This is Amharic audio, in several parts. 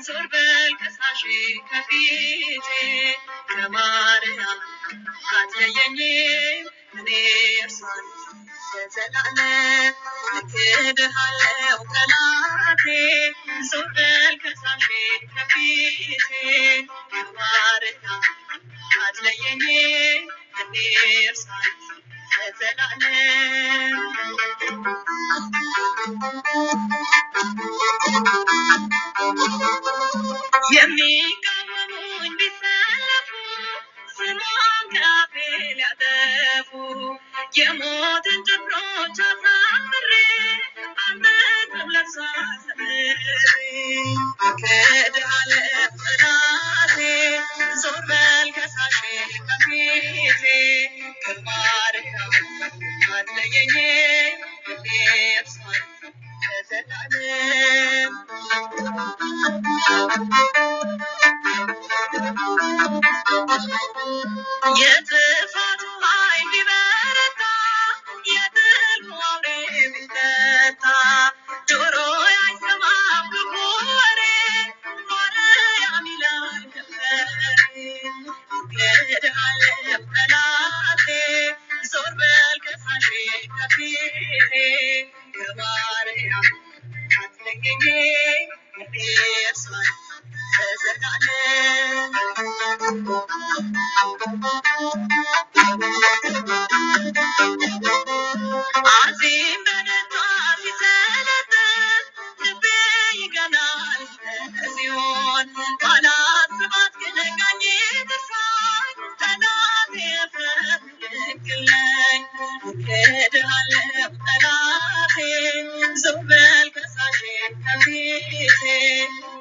ዞር በል ከሳሼ ከፊቴ ከማርያም አትለየኝም እኔ እርሷን ለዘላለም እክድሃለሁ ጠላቴ ዞር በል ከሳሼ ከፊቴ ከማርያም አትለየኝም እኔ እርሷን ለዘላለም የሚቃወሙኝ ቢሰለፉ ስሟን ከአፌ ሊያጠፉ የሞትን ጭፍሮች አሳፍሬ አልመጣም ለእርሷ ሰምሬ እክድሃለሁ ጠላቴ ዞር በል ከሳሼ ከፊቴ ከማርያም አትለየኝም እኔ እርሷን ለዘላለም የጥፋቱ ኃይል ቢበረታ የጥልቁ አውሬ ቢነታ ጆሮዬ አይሰማም ክፉ ወሬ ማርያም ይላል ከንፈሬ እክድሃለሁ ጠላቴ ዞር በል ከሳሼ ከፊቴ ከማርያም አትለየኝም እኔ እርሷን ለዘላለም አዚም በደጇ ሲሰለጥን ልቤ ይቀናል ጽዮን ባላስባት ግን ቀኜ ደርሳኝ ጠላቴ እፍረት ልክለኝ እክድሃለሁ ጠላቴ ዞር በል ከሳሼ ከፊቴ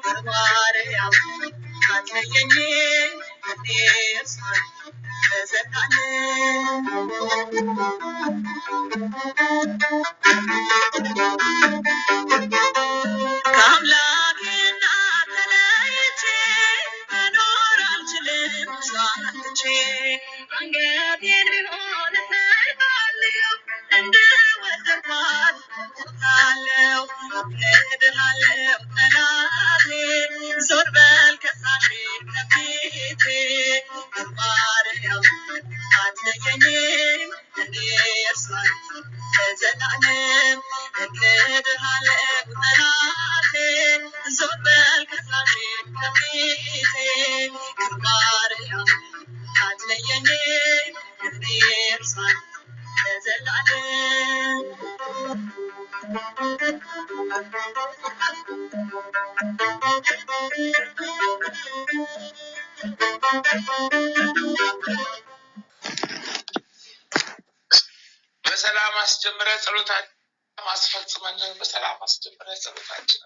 ከማርያም አትለየኝም እኔ እርሷን ለዘላለም ከአምላኬ እናት ተለይቼ መኖር አልችልም እርሷን ትቼ አንገቴን ቢሆን እሰቅላለሁ እንድወደድኳት እሞታለሁ እክድሃለሁ ጠላቴ ዞር በል ከሳሼ ከፊቴ ከማርያም አትለየኝም እኔ እርሷን ለዘላለም እክድሃለሁ ጠላቴ ዞር በል ከሳሼ ከፊቴ ከማርያም አትለየኝም እኔ እርሷን ለዘላለም በሰላም አስጀምረ ጸሎታችን ማስፈጽመን በሰላም አስጀምረ ጸሎታችን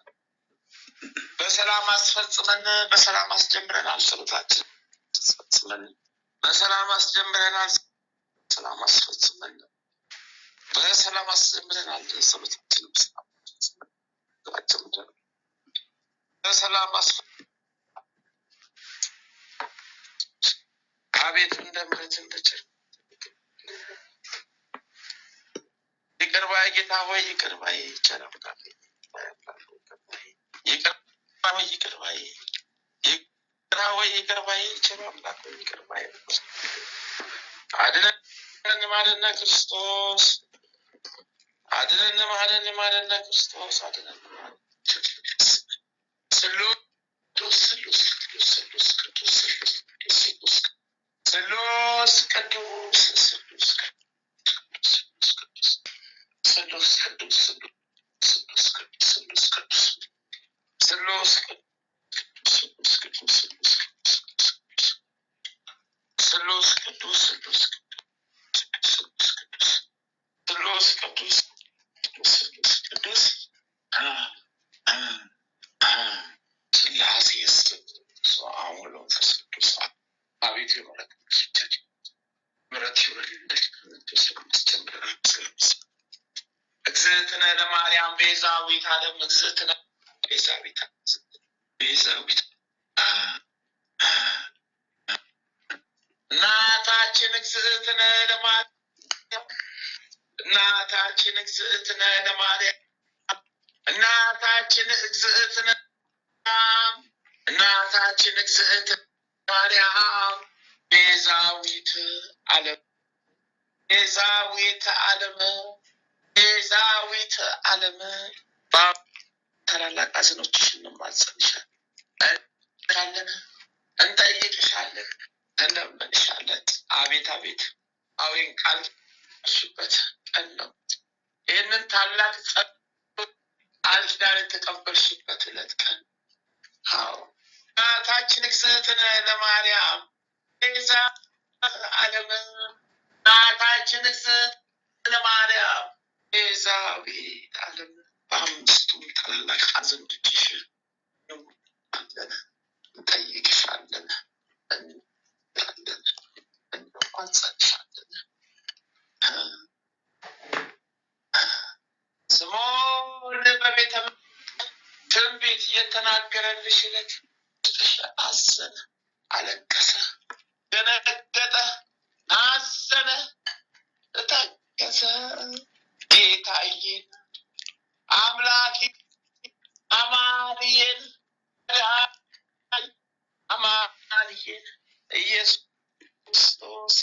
በሰላም አስፈጽመን በሰላም አስጀምረናል ጸሎታችን አስፈጽመን በሰላም አስጀምረናል ሰላም አስፈጽመን በሰላም አስጀምረናል ጸሎታችን በሰላም አቤት እንደ ምሕረት እንደ ቸርነት ይቅር ባይ ጌታ ሆይ ይቅር ባይ ቸር አምላክ ይቅር ባይ ቸር አምላክ ይቅር ባይ አድነን ማለነ ክርስቶስ አድነን ማለነ ክርስቶስ አድነን ስሉስ ቅዱስ እግዝእትነ ለማርያም ቤዛዊተ ዓለም እግዝእትነ ቤዛዊተ እናታችን እግዝእትነ ለማርያም እናታችን እግዝእትነ ለማርያም እናታችን እግዝእትነ እናታችን እግዝእት ማርያም ቤዛዊት ዓለም ቤዛዊት ዓለም ቤዛዊት ዓለም ታላላቅ ሐዘኖችሽ እንማጸንሻለን፣ እንጠይቅሻለን፣ እንለምንሻለን። አቤት አቤት አዌን ቃል ሽበት ቀን ነው። ይህንን ታላቅ ቃል ኪዳን የተቀበልሽበት ዕለት ቀን። አዎ እናታችን እግዝእትነ ለማርያም ቤዛ ዓለም እናታችን እግዝእትነ ለማርያም ቤዛዊት ዓለም በአምስቱም ታላላቅ ሐዘኖችሽ አለን፣ እንጠይቅሻለን፣ እንላለን፣ እንማጸንሻለን። ስምዖን በቤተ ትንቢት የተናገረልሽ ዕለት አዘነ፣ አለቀሰ፣ ደነገጠ፣ አዘነ፣ ተከዘ። ጌታዬን አምላኬን አማኑኤል አማኑኤል ኢየሱስ ክርስቶስ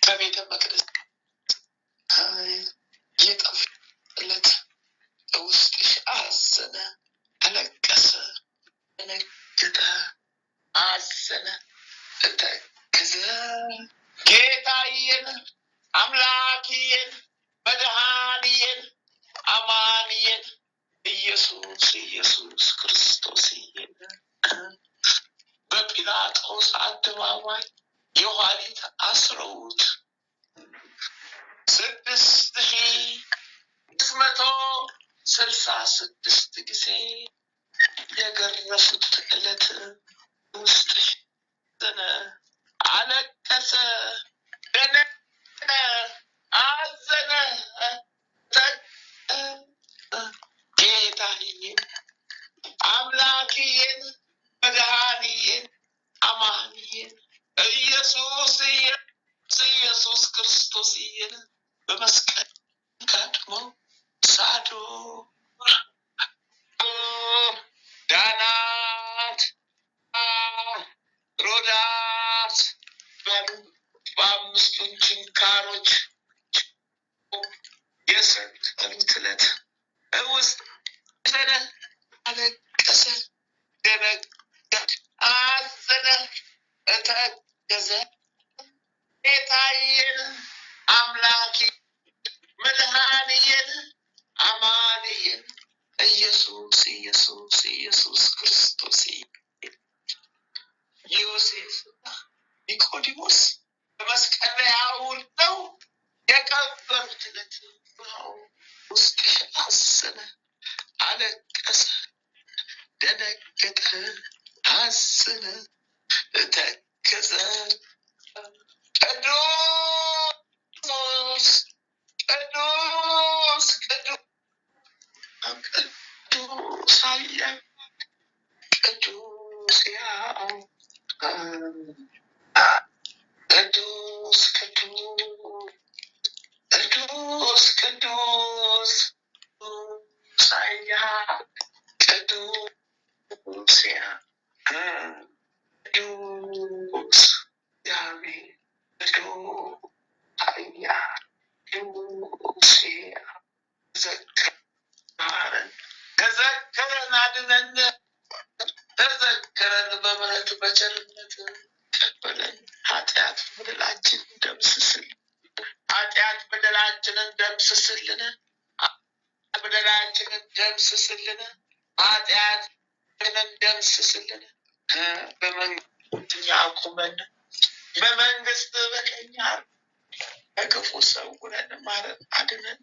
በቤተ መቅደስ የጠፍለት ውስጥሽ አዘነ፣ አለቀሰ፣ ደነገጠ፣ አዘነ፣ ተከዘ። ጌታዬን አምላኬን መድኃኒዬን አማኑኤል ኢየሱስ ክርስቶስ በጲላጦስ አደባባይ የኋሊት አስረውት 6,666 ጊዜ የገረፉት ዕለት ውስጥሽ አዘነ፣ አለቀሰ፣ ደነገጠ፣ አዘነ፣ ጌታዬን አምላኬን መድኃኒዬን አማኑኤል ኢየሱስ ክርስቶስ በመስቀል ጋድሞ ሳዶር ዳናት ሮዳስ በአምስቱን ችንካሮች የሰቀሉት ዕለት ውስጥ አዘነ፣ አለቀሰ፣ ደነገጠ፣ አዘነ፣ ተከዘ። ጌታዬን አምላኬን መድኃኒዬን አማኑኤል ኢየሱስ ክርስቶስ ዮሴፍ ኒቆዲሞስ በመስቀል ላይ አውርደው የቀበሩት ዕለት ውስጥሽ አዘነ፣ አለቀሰ፣ ደነገጠ፣ አዘነ፣ ተከዘ። ቅዱስ ቅዱስ ቅዱስ ኃያል ቅዱስ ሕያው ቅዱስ ኃያል ቅዱስ ሕያው ቅዱስ እግዚአብሔር ቅዱስ ኃያል ቅዱስ ሕያው ዘከረን ከዘከረን አድነን ተዘከረን በምሕረት በቸርነት ቀበለን። ኃጢአት በደላችንን ደምስስልን፣ ኃጢአት በደላችንን ደምስስልን፣ በደላችንን ደምስስልን፣ ኃጢአትንን ደምስስልን። በመንግስት አቁመን በመንግስት በቀኝ ከክፉ ሰውረን ማረን፣ አድነን።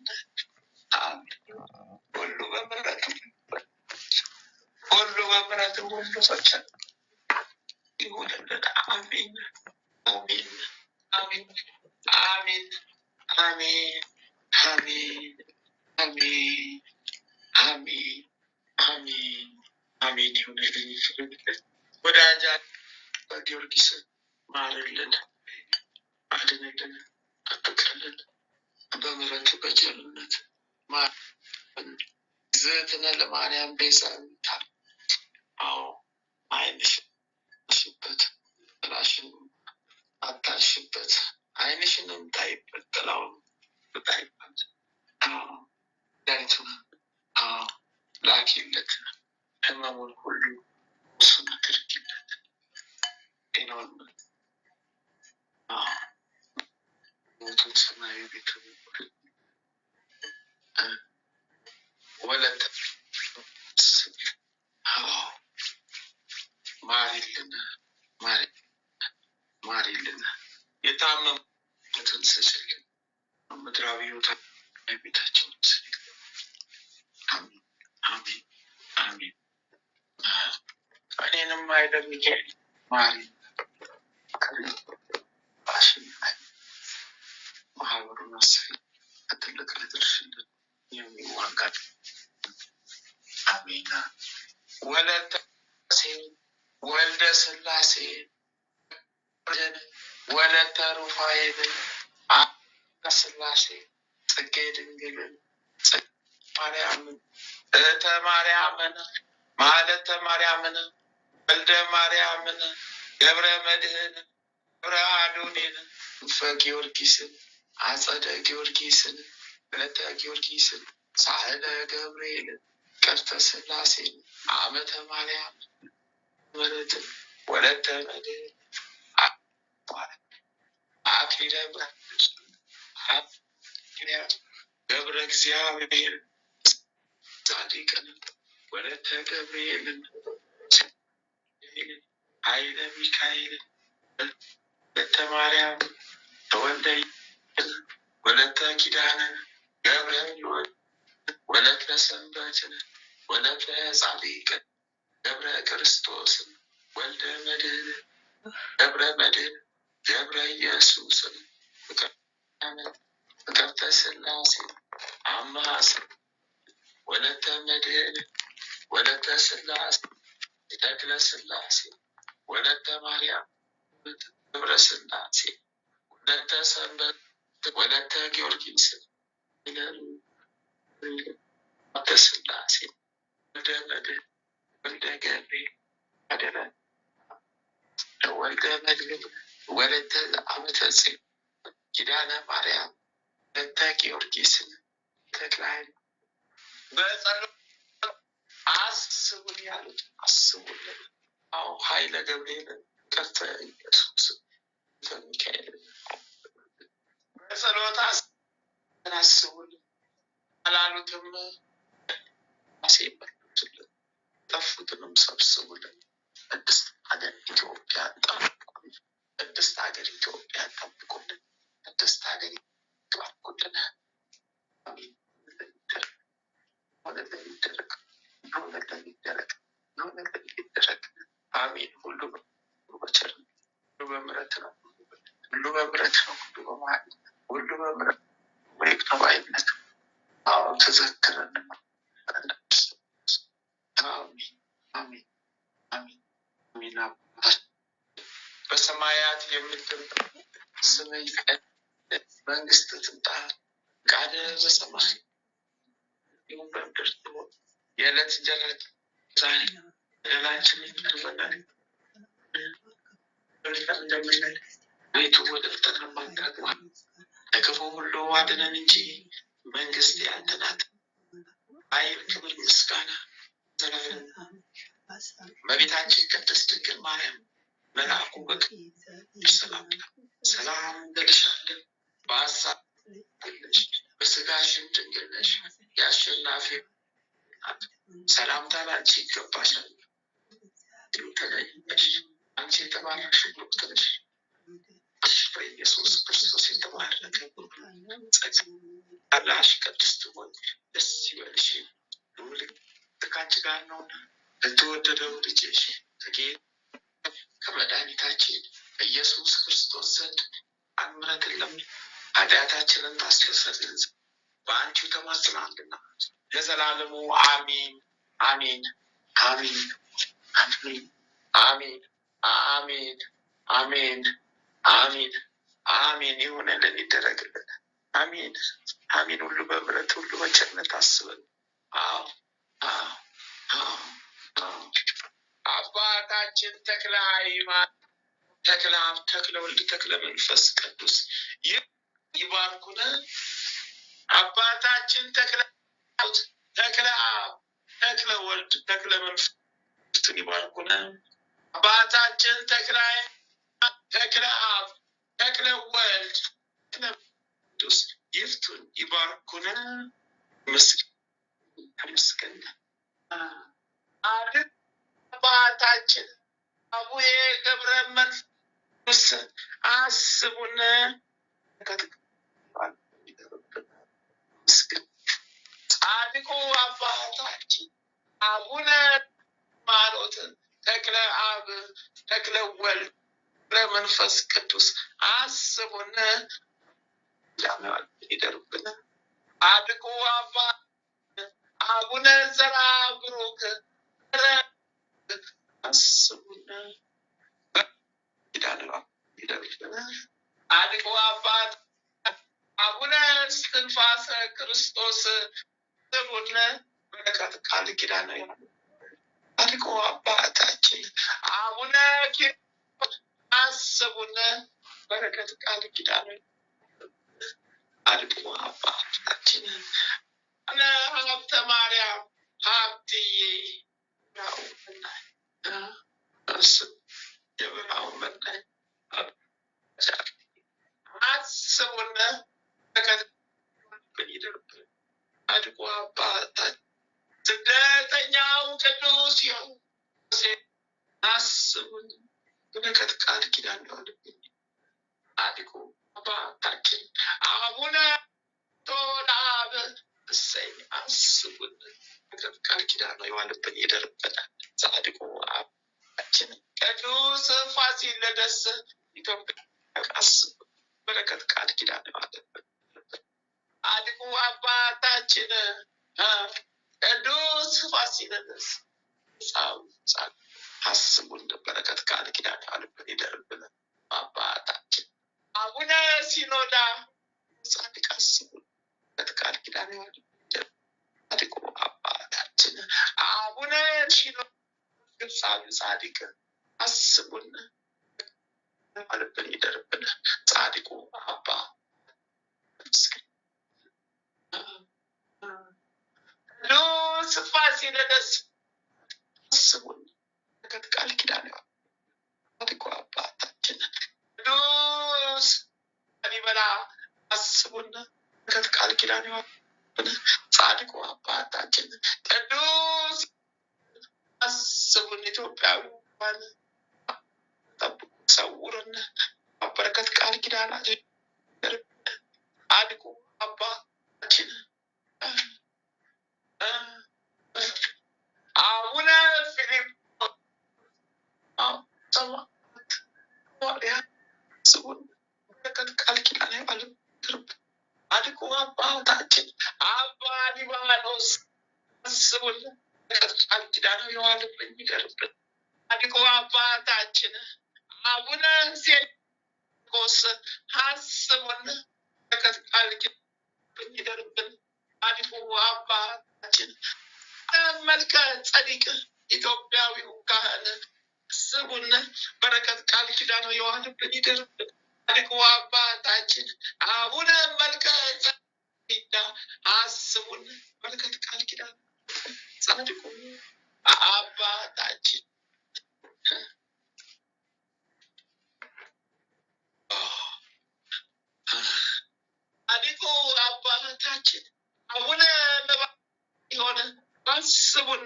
ሁሉ በምሕረት ሁሉ በምሕረት ሁሉ ሰቸን ይሁንልን። አሜን አሜን አሜን አሜን አሜን አሜን አሜን አሜን አሜን አሜን ይሁንልን። ወዳጃ በጊዮርጊስ ማርልን፣ አድነልን፣ ጠብቅልን። በምሕረቱ በቸርነት እግዝእትነ ለማርያም ቤዛዊት ላኪለት፣ ህመሙን ሁሉ እሱን አድርጊለት፣ ጤናውን ሞቱን ሰማያዊ ቤት ወለተ ማሪልን ማሪልን የታመሙትን ስጭልን፣ ምድራዊ ሕይወት ቤታችን አሜን አሜን አሜን። እኔንም ኃይለ ሚካኤል ማሪ ማህበሩን አስፊ ትልቅ ልድርሽልን የሚዋጋት አሜን። ወልደ ስላሴ ወለተ ሩፋኤል ስላሴ ጽጌ ድንግልን ማርያምን እህተ ማርያምን ማለተ ማርያምን ወልደ ማርያምን ገብረ መድህን ገብረ አዶኔን እንፈ ጊዮርጊስን አጸደ ጊዮርጊስን ወለተ ጊዮርጊስን ሳህለ ገብርኤልን ቀርተ ስላሴን አመተ ማርያም ምረትን ወለተ መድህን አክሊለ ብርሃን ገብረ እግዚአብሔር ጻድቅን ወለተ ገብርኤልን ኃይለ ሚካኤልን ወለተ ማርያም ተወልደ ወለተ ኪዳንን ገብረ ሕይወት ወለተ ሰንበትን ወለተ ጻድቅን ገብረ ክርስቶስን ወልደ መድህን ገብረ መድህን ገብረ ኢየሱስን ፍቅርተ ስላሴ አምሃስ ወለተ መድህን ወለተ ስላሴ ተክለ ስላሴ ወለተ ማርያም ገብረ ስላሴ ወለተ ሰንበት ወለተ ጊዮርጊስ ወለተ ስላሴ ወልደ መድህን ወልደ ገብርኤል አደረ ወልደ መድህን ወለተ ዓመተ ጽዮን ኪዳነ ማርያም ወለተ ጊዮርጊስን ተክለ ሃይማኖት በጸሎት አስቡን ያሉት አስቡልን። አዎ ኃይለ ገብርኤልን ቀርተ ኢየሱስ ሚካኤል በጸሎት አስቡልን አላሉትም። አሴበሉትልን ጠፉትንም ሰብስቡልን። ቅድስት ሀገር ኢትዮጵያ ጠብቁልን። ቅድስት ሀገር ኢትዮጵያ ጠብቁልን። ቅድስት ሀገር ይባርኩልን። አሜን። ሆነ ለሚደረግ አሜን። ሁሉ በቸርነት ሁሉ በምሕረት ነው። ሁሉ በምሕረት ነው። ሁሉ በመሀል ሁሉ በምሕረት ወይቅነባይነት አዎ ተዘክረን አሜን አሜን አሜን አሜን። በሰማያት የምትኖር ስምህ ይቀደስ፣ መንግስትህ ትምጣ፣ ፈቃድህ በሰማይ እንዲሁም በምድር ትሁን። የዕለት እንጀራችንን ዛሬ በደላችንን ይቅር በለን እንደምንል፣ አቤቱ ወደ ፈተና አታግባን ከክፉ ሁሉ አድነን እንጂ መንግስት ያንተ ናት፣ ኃይል፣ ክብር፣ ምስጋና ዘላለም። እመቤታችን ቅድስት ድንግል ማርያም መልአኩ ሰላምታ ሰላም እንልሻለን፣ በሀሳብ ነሽ፣ በስጋሽም ድንግል ነሽ። የአሸናፊ ሰላምታ ላንቺ ይገባሻል። ተለይተሽ አንቺ የተባረክሽ ብሩክት ነሽ፣ በኢየሱስ ክርስቶስ የተባረከ ጸጋሽ ቅድስት ሆይ ደስ ይበልሽ፣ ልዑል ከአንቺ ጋር ነውና ለተወደደው ልጅሽ ከጌታ ከመድኃኒታችን በኢየሱስ ክርስቶስ ዘንድ ምሕረትን ለምን ኃጢአታችንን ታስተሰርይልን ዘንድ በአንቺው ተማጽናልና ለዘላለሙ አሜን አሜን አሜን አሜን አሜን አሜን አሜን አሜን አሜን። ይሁንልን ይደረግልን። አሜን አሜን። ሁሉ በምሕረት ሁሉ በቸርነት አስበን። አዎ አዎ አዎ አዎ። አባታችን ተክለ ሃይማኖት፣ ተክለ አብ፣ ተክለ ወልድ፣ ተክለ መንፈስ ቅዱስ ይባርኩን። አባታችን ተክለ ሃይማኖት፣ ተክለ አብ፣ ተክለ ተክለ መንፈስን ይባርኩን። አባታችን ተክላይ ተክለ አብ ተክለ ወልድ ተክለ ቅዱስ ይፍቱን ይባርኩን። ምስግን አድግ አባታችን አቡዬ ገብረ መንፈስ አስቡን። ጻድቁ አባታችን አቡነ ማኖት ተክለ አብ ተክለ ወልድ ለመንፈስ ቅዱስ አስቡን ይደርብን። ጻድቁ አባ አቡነ ዘራ ብሩክ አስቡን ይደርብን። ጻድቁ አባት አቡነ እስትንፋሰ ክርስቶስ አስቡን በረከት ቃል ኪዳን ነው። ጻድቁ አባታችን አቡነ አስቡን በረከት ቃል ኪዳን ነው። ጻድቁ አባታችን አነ ሀብተ ማርያም ሀብትዬ የበራው መናይ አስቡን በረከት ይደርብን። ጻድቁ አባታችን ስደተኛው ቅዱስ ዮሴፍ አስቡን በረከት ቃል ኪዳን ነው። ጻድቁ አባታችን አቡነ ቶላብ እሰይ አስቡን በረከት ቃል ኪዳን ነው የዋለብን ይደርብናል። ጻድቁ አባታችን ቅዱስ ፋሲለደስ ኢትዮጵያ አስቡን በረከት ቃል ኪዳን ነው የዋለብን። ጻድቁ አባታችን ቅዱስ ፋሲለደስ አስቡን በረከት ቃል ኪዳን ያለብን ይደርብን። አባታችን አቡነ ሲኖዳ ጻድቅ አስቡን በረከት ቃል ኪዳን ያለብን። ጻድቁ አባታችን አቡነ ሲኖዳ ግብፃዊ ጻድቅ አስቡን ያለብን ይደርብን። ጻድቁ አባ ቅዱስ ፋሲለደስ አስቡን በረከት ቃል ኪዳን ነው። ጻድቁ አባታችን ቅዱስ ላሊበላ አስቡን በረከት ቃል ኪዳን ነው። ጻድቁ አባታችን ቅዱስ አስቡን ኢትዮጵያዊ ጠብቁ ሰውሩን በረከት ቃል ኪዳናችን። ጻድቁ አባታችን አቡነ ፊልጶስ አስቡን በረከት ቃል ኪዳን ያለብን። ጻድቁ አባታችን አባ ሊባኖስ አስቡን በረከት ቃል ኪዳን የዋለብን ይደርብን። ጻድቁ አባታችን አቡነ ሴልቆስ አስቡን በረከት ቃል ኪዳን ይደርብን። ጻድቁ አባታችን መልከ ጸዲቅ ኢትዮጵያዊው ካህን አስቡን በረከት ቃል ኪዳን የዋለብን ይደርብን። ጻድቁ አባታችን አቡነ መልከ ጸዲቅ አስቡን በረከት ቃል ኪዳን። ጻድቁ አባታችን ጻድቁ አባታችን አቡነ የሆነ አስቡን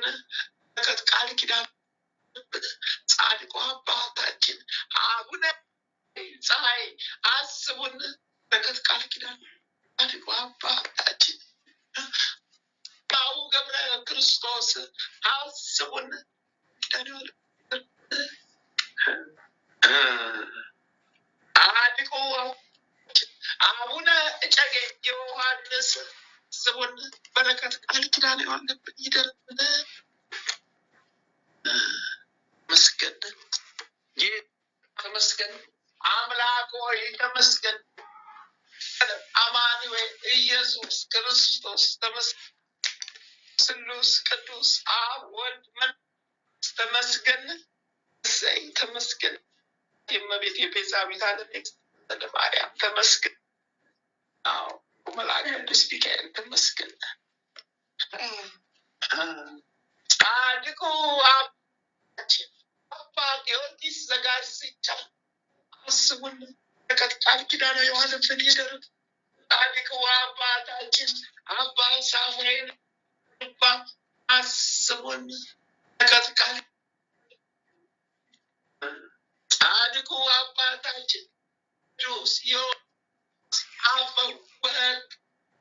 በረከት ቃል ኪዳን። ጻድቁ አባታችን አቡነ ፀሐይ አስቡን በረከት ቃል ኪዳን። ጻድቁ አባታችን አቡ ገብረ ክርስቶስ አስቡን ኪዳን። ጻድቁ አቡነ እጨጌ ዮሐንስ አስቡን በረከት ቃል ኪዳን ያለብን ይደርብን። መስገን ተመስገን አምላክ ሆይ ተመስገን። አማኑኤል ኢየሱስ ክርስቶስ ተመስገን። ስሉስ ቅዱስ አብ ወልድ መንፈስ ተመስገን። እሰይ ተመስገን። የእመቤት የቤዛዊት ዓለም ማርያም ተመስገን። አዎ መልአከ ቅዱስ ሚካኤል ተመስገን። ጻድቁ ጻድቁ አባታችን አባ ጊዮርጊስ ዘጋስጫ አስቡን። በረከት ቃል ኪዳን የዋለብን ይደር። ጻድቁ አባታችን አባ ሳሙኤል አባ አስቡን። በረከት ቃል ጻድቁ አባታችን ቅዱስ ዮሴፍ አፈወርቅ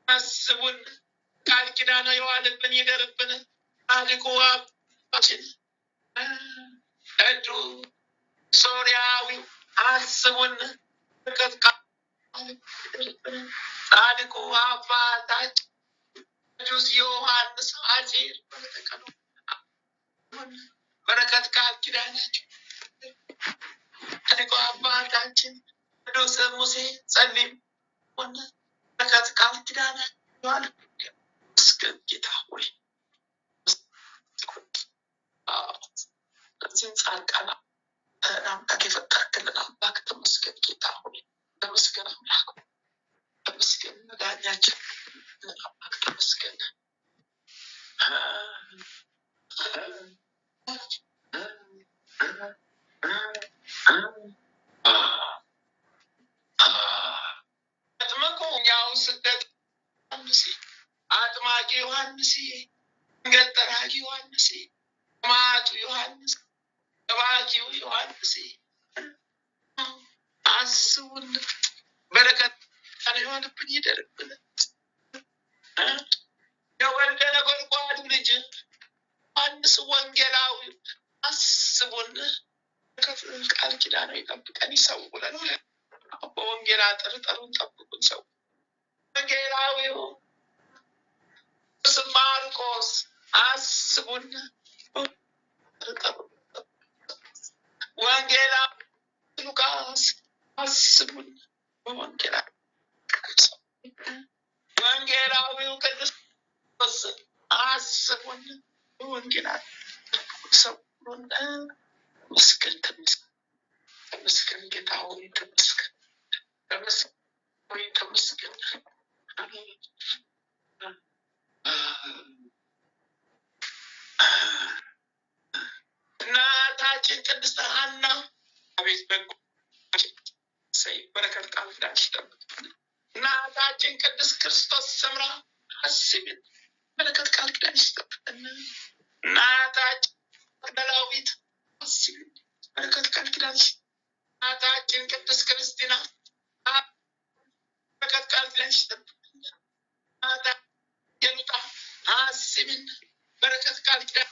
አስቡን። ቃል ኪዳን የዋለብን ይደርብን። ጻድቁ አባታችን ቅዱስ ሶርያዊ አስቡን። በረከት ቃል ጻድቁ አባታችን ቅዱስ ዮሐንስ አጼር በረከት ቃል ኪዳናቸው ጻድቁ አባታችን ቅዱስ ሙሴ ጸሊም በረከት ቃል ኪዳናቸው መስገን ጌታ ሆይ እዚህን ጻድቃን አምላክ የፈጠርክልን አምላክ ተመስገን ጌታ ሆይ ተመስገን አምላክ ተመስገን መድኃኒያችን አምላክ ተመስገን። አጥምቁኛው ስደት ዮሐንስ አጥማቂ ዮሐንስ መንገድ ጠራጊ ዮሐንስ ማቱ ዮሐንስ ሰባኪው ዮሐንስ አስቡን። በረከት የሆንብን ይደርብን። የወልደ ነጎድጓድ ልጅ ዮሐንስ ወንጌላዊ አስቡን። ቃል ኪዳኑ ይጠብቀን ይሰውረን። በወንጌል አጥር ጠሩን ጠብቁን ሰው ወንጌላዊው ማርቆስ አስቡን። ወንጌላዊ ሉቃስ አስቡን። ወንጌላዊው ቅዱስ አስቡን። ወንጌላዊ ሰውሩን ተመስገን ተመስገን ጌታ ሆይ ተመስገን ተመስገን። እናታችን ቅድስት ሐና አቤት በጎ በረከት ቃል ኪዳን ይጠብቅ። እናታችን ቅድስት ክርስቶስ ሰምራ አስቢን። በረከት ቃል ኪዳን ይጠብቀን። እናታችን መግደላዊት አስቢን። በረከት ቃል ኪዳን እናታችን ቅድስት ክርስቲና በረከት ቃል ኪዳን ይጠብቀን። እናታችን አስቢን። በረከት ቃል ኪዳን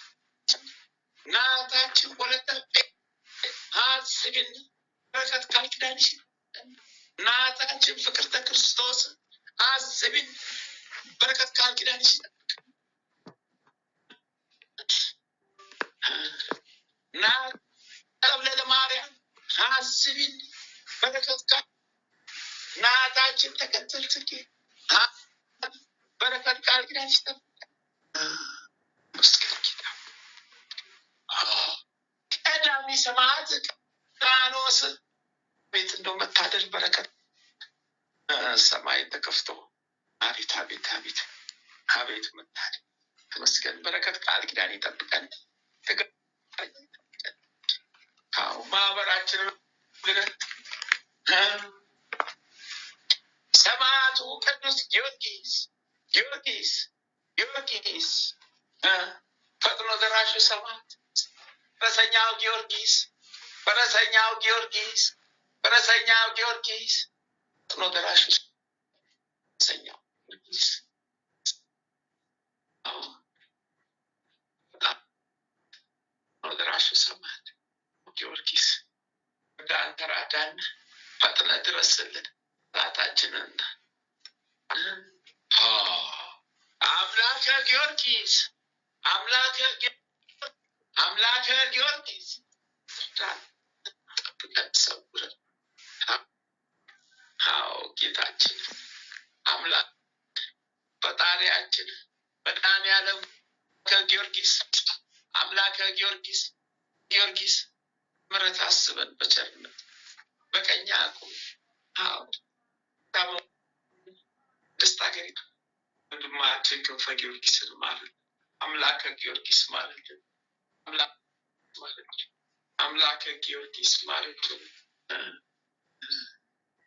እናታችን ወለተ አስቢን። በረከት ቃል ኪዳን እናታችን ፍቅርተ ክርስቶስ አስቢን። በረከት ቃል ኪዳን ቀብለ ማርያም አስቢን። በረከት ቃል እናታችን ተከተል ጽጌ በረከት ቃል ኪዳን ቀዳሚ ሰማዕት ቃኖስ ቤት እንደው መታደል በረከት ሰማይ ተከፍቶ አቤት አቤት አቤት አቤት መታደል ተመስገን። በረከት ቃል ኪዳን ይጠብቀን። ማህበራችን ሰማዕቱ ቅዱስ ጊዮርጊስ ጊዮርጊስ ጊዮርጊስ ፈጥኖ ደራሹ ሰማዕት ፈረሰኛው ጊዮርጊስ ፈረሰኛው ጊዮርጊስ ፈረሰኛው ጊዮርጊስ ፈጥኖ ደራሹ ፈረሰኛው ጊዮርጊስ ፈጥኖ ደራሹ ሰማዕት ጊዮርጊስ ዳን ተራዳን ፈጥነ ድረስልን ራታችንን አምላከ ጊዮርጊስ አምላከ ጊዮርጊስ ጠብቀን ሰውረን። አዎ ጌታችን አምላክ ፈጣሪያችን መድኃኔዓለም ከጊዮርጊስ አምላከ ጊዮርጊስ ጊዮርጊስ ምሕረት አስበን በቸርነት በቀኝ አቁም። አዎ ደስታ ገሪታ ወንድማችን ክንፈ ጊዮርጊስን ማለት አምላከ ጊዮርጊስ ማለት አምላክ ማለት አምላከ ጊዮርጊስ ማለት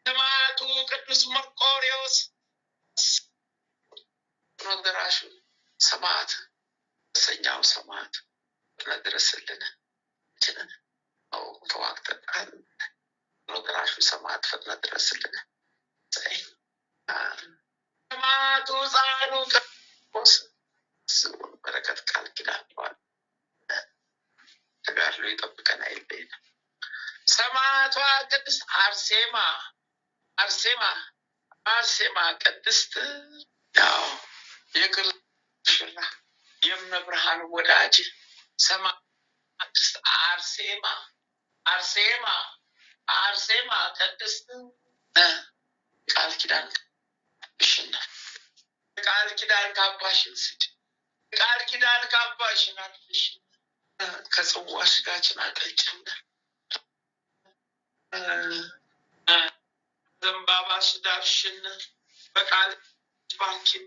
ሰማዕቱ ቅዱስ መርቆሬዎስ ደራሹ ሰማዕት ሰኛው ሰማዕት ድረስልን ችለን ተዋግተን ደራሹ ሰማዕት ፈጥነ ድረስልን ሰማዕቱ ጻኑ ቅዱስ በረከት ቃል ኪዳን ይዋል ተጋድሎ ይጠብቀን አይለየን። ሰማዕቷ ቅድስት አርሴማ ቅድስት ያው የክርስቶስ የመብርሃን ወዳጅ ሰማዕት ቅድስት አርሴማ ቅድስት ቃል ኪዳን ቃል ኪዳን ካባሽን ስጭ ቃል ኪዳን ካባሽን አልፍሽ ከጽዋ ስጋችን አጠጭን ዘንባባሽ ዳርሽን በቃል ባርኪን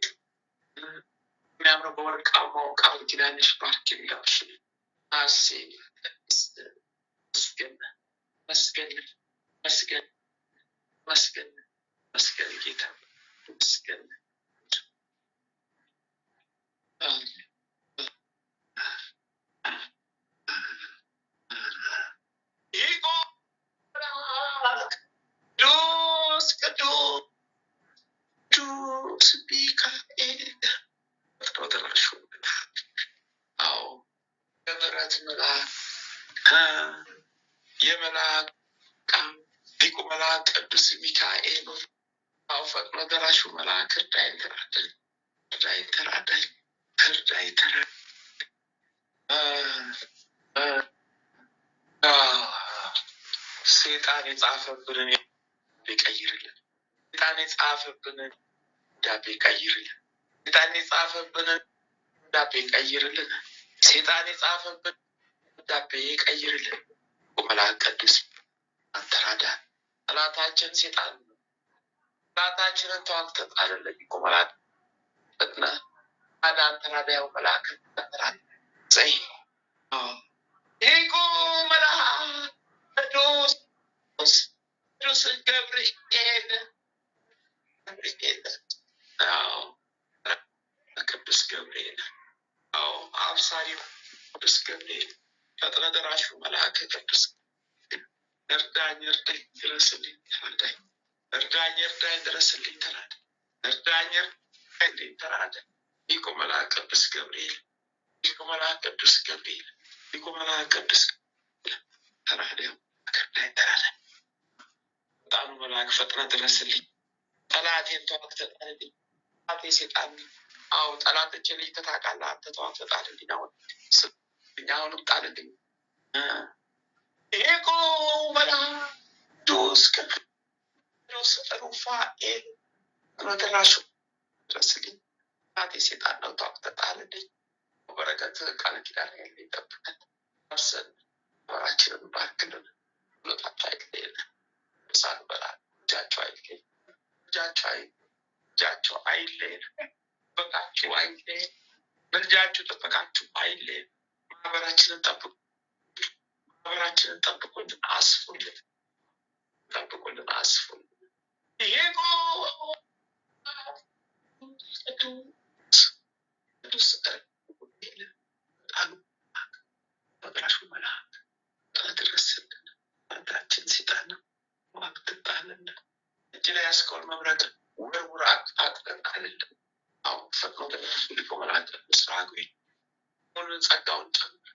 የሚያምረው በወርቃማው ቃል ኪዳንሽ ባርኪን ዳርሽን አርሴማ መስገን ጌታ መስገን ቅዱስ ሚካኤል ተወደራሹ አዎ የምሕረት መልአክ የመልአክ ሊቁ መልአክ ቅዱስ ሚካኤል አዎ ፈጥኖ ደራሹ መልአክ እርዳኝ ተራዳኝ ሰይጣን የጻፈብንን ይቀይርልን። ሰይጣን የጻፈብንን ዳቤ ቀይርልን። ሰይጣን የጻፈብንን ዳቤ ቀይርልን። ሰይጣን የጻፈብን ዳቤ ቀይርልን። መልአክ ቅዱስ አንተራዳ ጠላታችን ሰይጣን ጠላታችንን ተዋግተህ ጣልልን። መልአክ ፈጥነ አዳን ተራዳው መልአክ አንተራዳ ዘይ ይቁ መልአክ ቅዱስ ገብርኤል ቅዱስ ገብርኤል አብሳሪው ቅዱስ ገብርኤል ፈጥነ ደራሹ መልአክ ቅዱስ እርዳኝ ድረስልኝ ተራዳኝ እርዳኝ ድረስልኝ ተራዳኝ ሊቁ መልአክ ቅዱስ ገብርኤል ተራዳኝ በጣም መልአክ ፈጥነ ድረስልኝ ጠላቴን ተዋግተህ ጣልልኝ። ጠላቴ ሰይጣን ጠላቶችን ልጅ ታውቃለህ አንተ ተዋግተህ ጣልልኝ። አሁንም ጣልልኝ። ይቁ መልአክ ቅዱስ ሩፋኤል ደራሹ ድረስልኝ። ጠላቴ ሰይጣን ነው ተዋግተህ ጣልልኝ። በረከት ቃል ኪዳን ይጠብቀን። አርሰን ወራችንን ባርክልን። ሁለታቸው አይለየን። ሳን በላ እጃቸው አይለየን። ጥበቃችሁ አይለየን። በልጃችሁ ጥበቃችሁ አይለየን። ማህበራችንን ጠብቁልን፣ አስፉልን። ይሄ ቅዱስ በራሹ መልአክ ድረስልን። አንዳችን ሰይጣን ዋግትጣልን እጅ ላይ ያስከውን መብረቅ ወርውር አጥለቃልልን። አሁን ፈጥኖ ደራሹ ሊቁ መልአክ ቅዱስ ራጉኤል ሁሉን ጸጋውን ጨምር።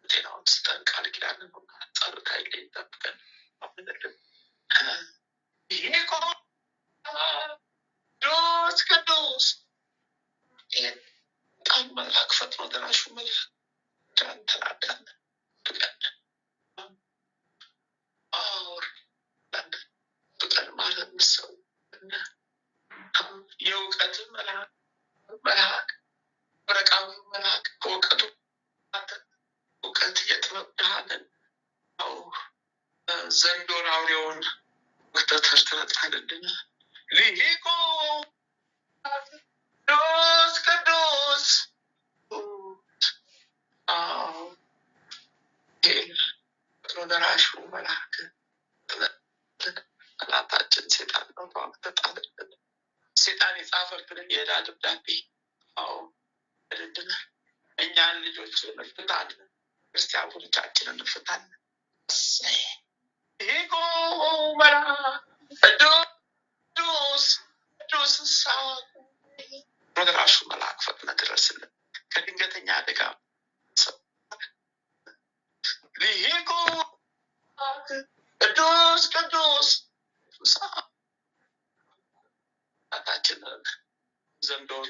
ጤናውን ስጠን። ቃል ኪዳንን ጸሎት አይለየን፣ ጠብቀን አምንልን። ይሄ ቅዱስ በጣም መልአክ ፈጥኖ ደራሹ መልአክ ተራዳን ብቀን ማለት ምሰው የእውቀት መልአክ በረቃዊ መልአክ በእውቀቱ እውቀት የጥበብ ድሃንን ዘንዶን አውሬውን ወተተር ተጣልልን። ሊቁ ቅዱስ ደራሹ መልአክ ጠላታችን ሴጣን ነው ተጣለልን። ሴጣን የጻፈብንን የዕዳ ደብዳቤ ድልድለን እኛን ልጆች እንፍታለን፣ ክርስቲያኖቻችንን እንፍታለን። ይጎ መልአክ ቅዱስ ቅዱስ ደራሹ መልአክ ፈጥነህ ድረስልን ከድንገተኛ አደጋ ሊቁ ቅዱስ ቅዱስ ታችንን ዘንዶን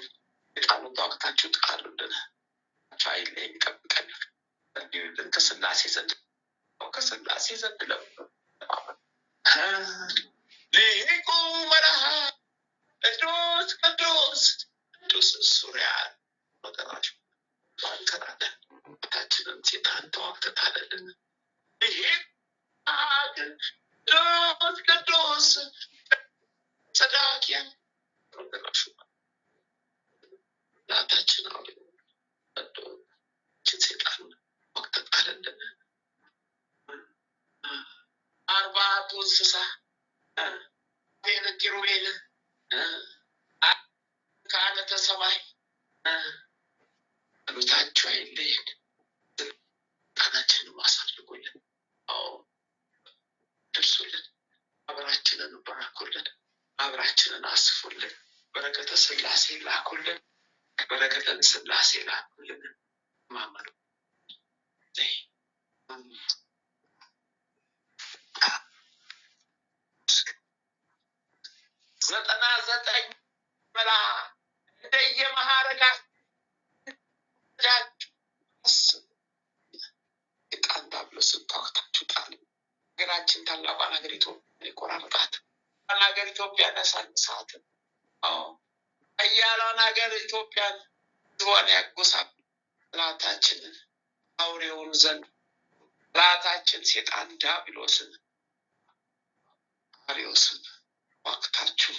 የጣሉን ተዋግታችሁ ጣሉልን። ፋይል ላይ ይጠብቀን እንዲሁልን ከስላሴ ዘንድ ሊቁ መልአክ ቅዱስ ቅዱስ ቅዱስ ሱሪያን ወገናች ባንከራለን ታችንን ሴጣን ተዋግተታለልን። ቅዱስ ቅዱስ ሰዳኪያን ወገናች ናታችን ሴጣን ተዋግተታለልን። አርባቱ እንስሳ ኪሩቤል ከአለተ ሰማይ ጸሎታቸው አይለየን። ቃናችንን አሳድጉልን፣ ደርሱልን፣ አብራችንን ባርኩልን፣ አብራችንን አስፉልን፣ በረከተ ስላሴ ላኩልን፣ በረከተ ስላሴ ላኩልን። ማመኑ ዘጠና ዘጠኝ መልአክ እንደየማዕረጋቸው ጣን ዲያብሎስን ተዋግታችሁ ጣሉ። ሀገራችን ታላቋን ሀገር ኢትዮጵያን የቆራረጣት ሀገር ኢትዮጵያን ያሳንሳት። ኃያሏን ሀገር ኢትዮጵያን ሕዝቧን ያጎሳል። ጠላታችንን አውሬውን ዘንድ ጠላታችን ሴጣን ዲያብሎስን አሪዮስን ዋቅታችሁ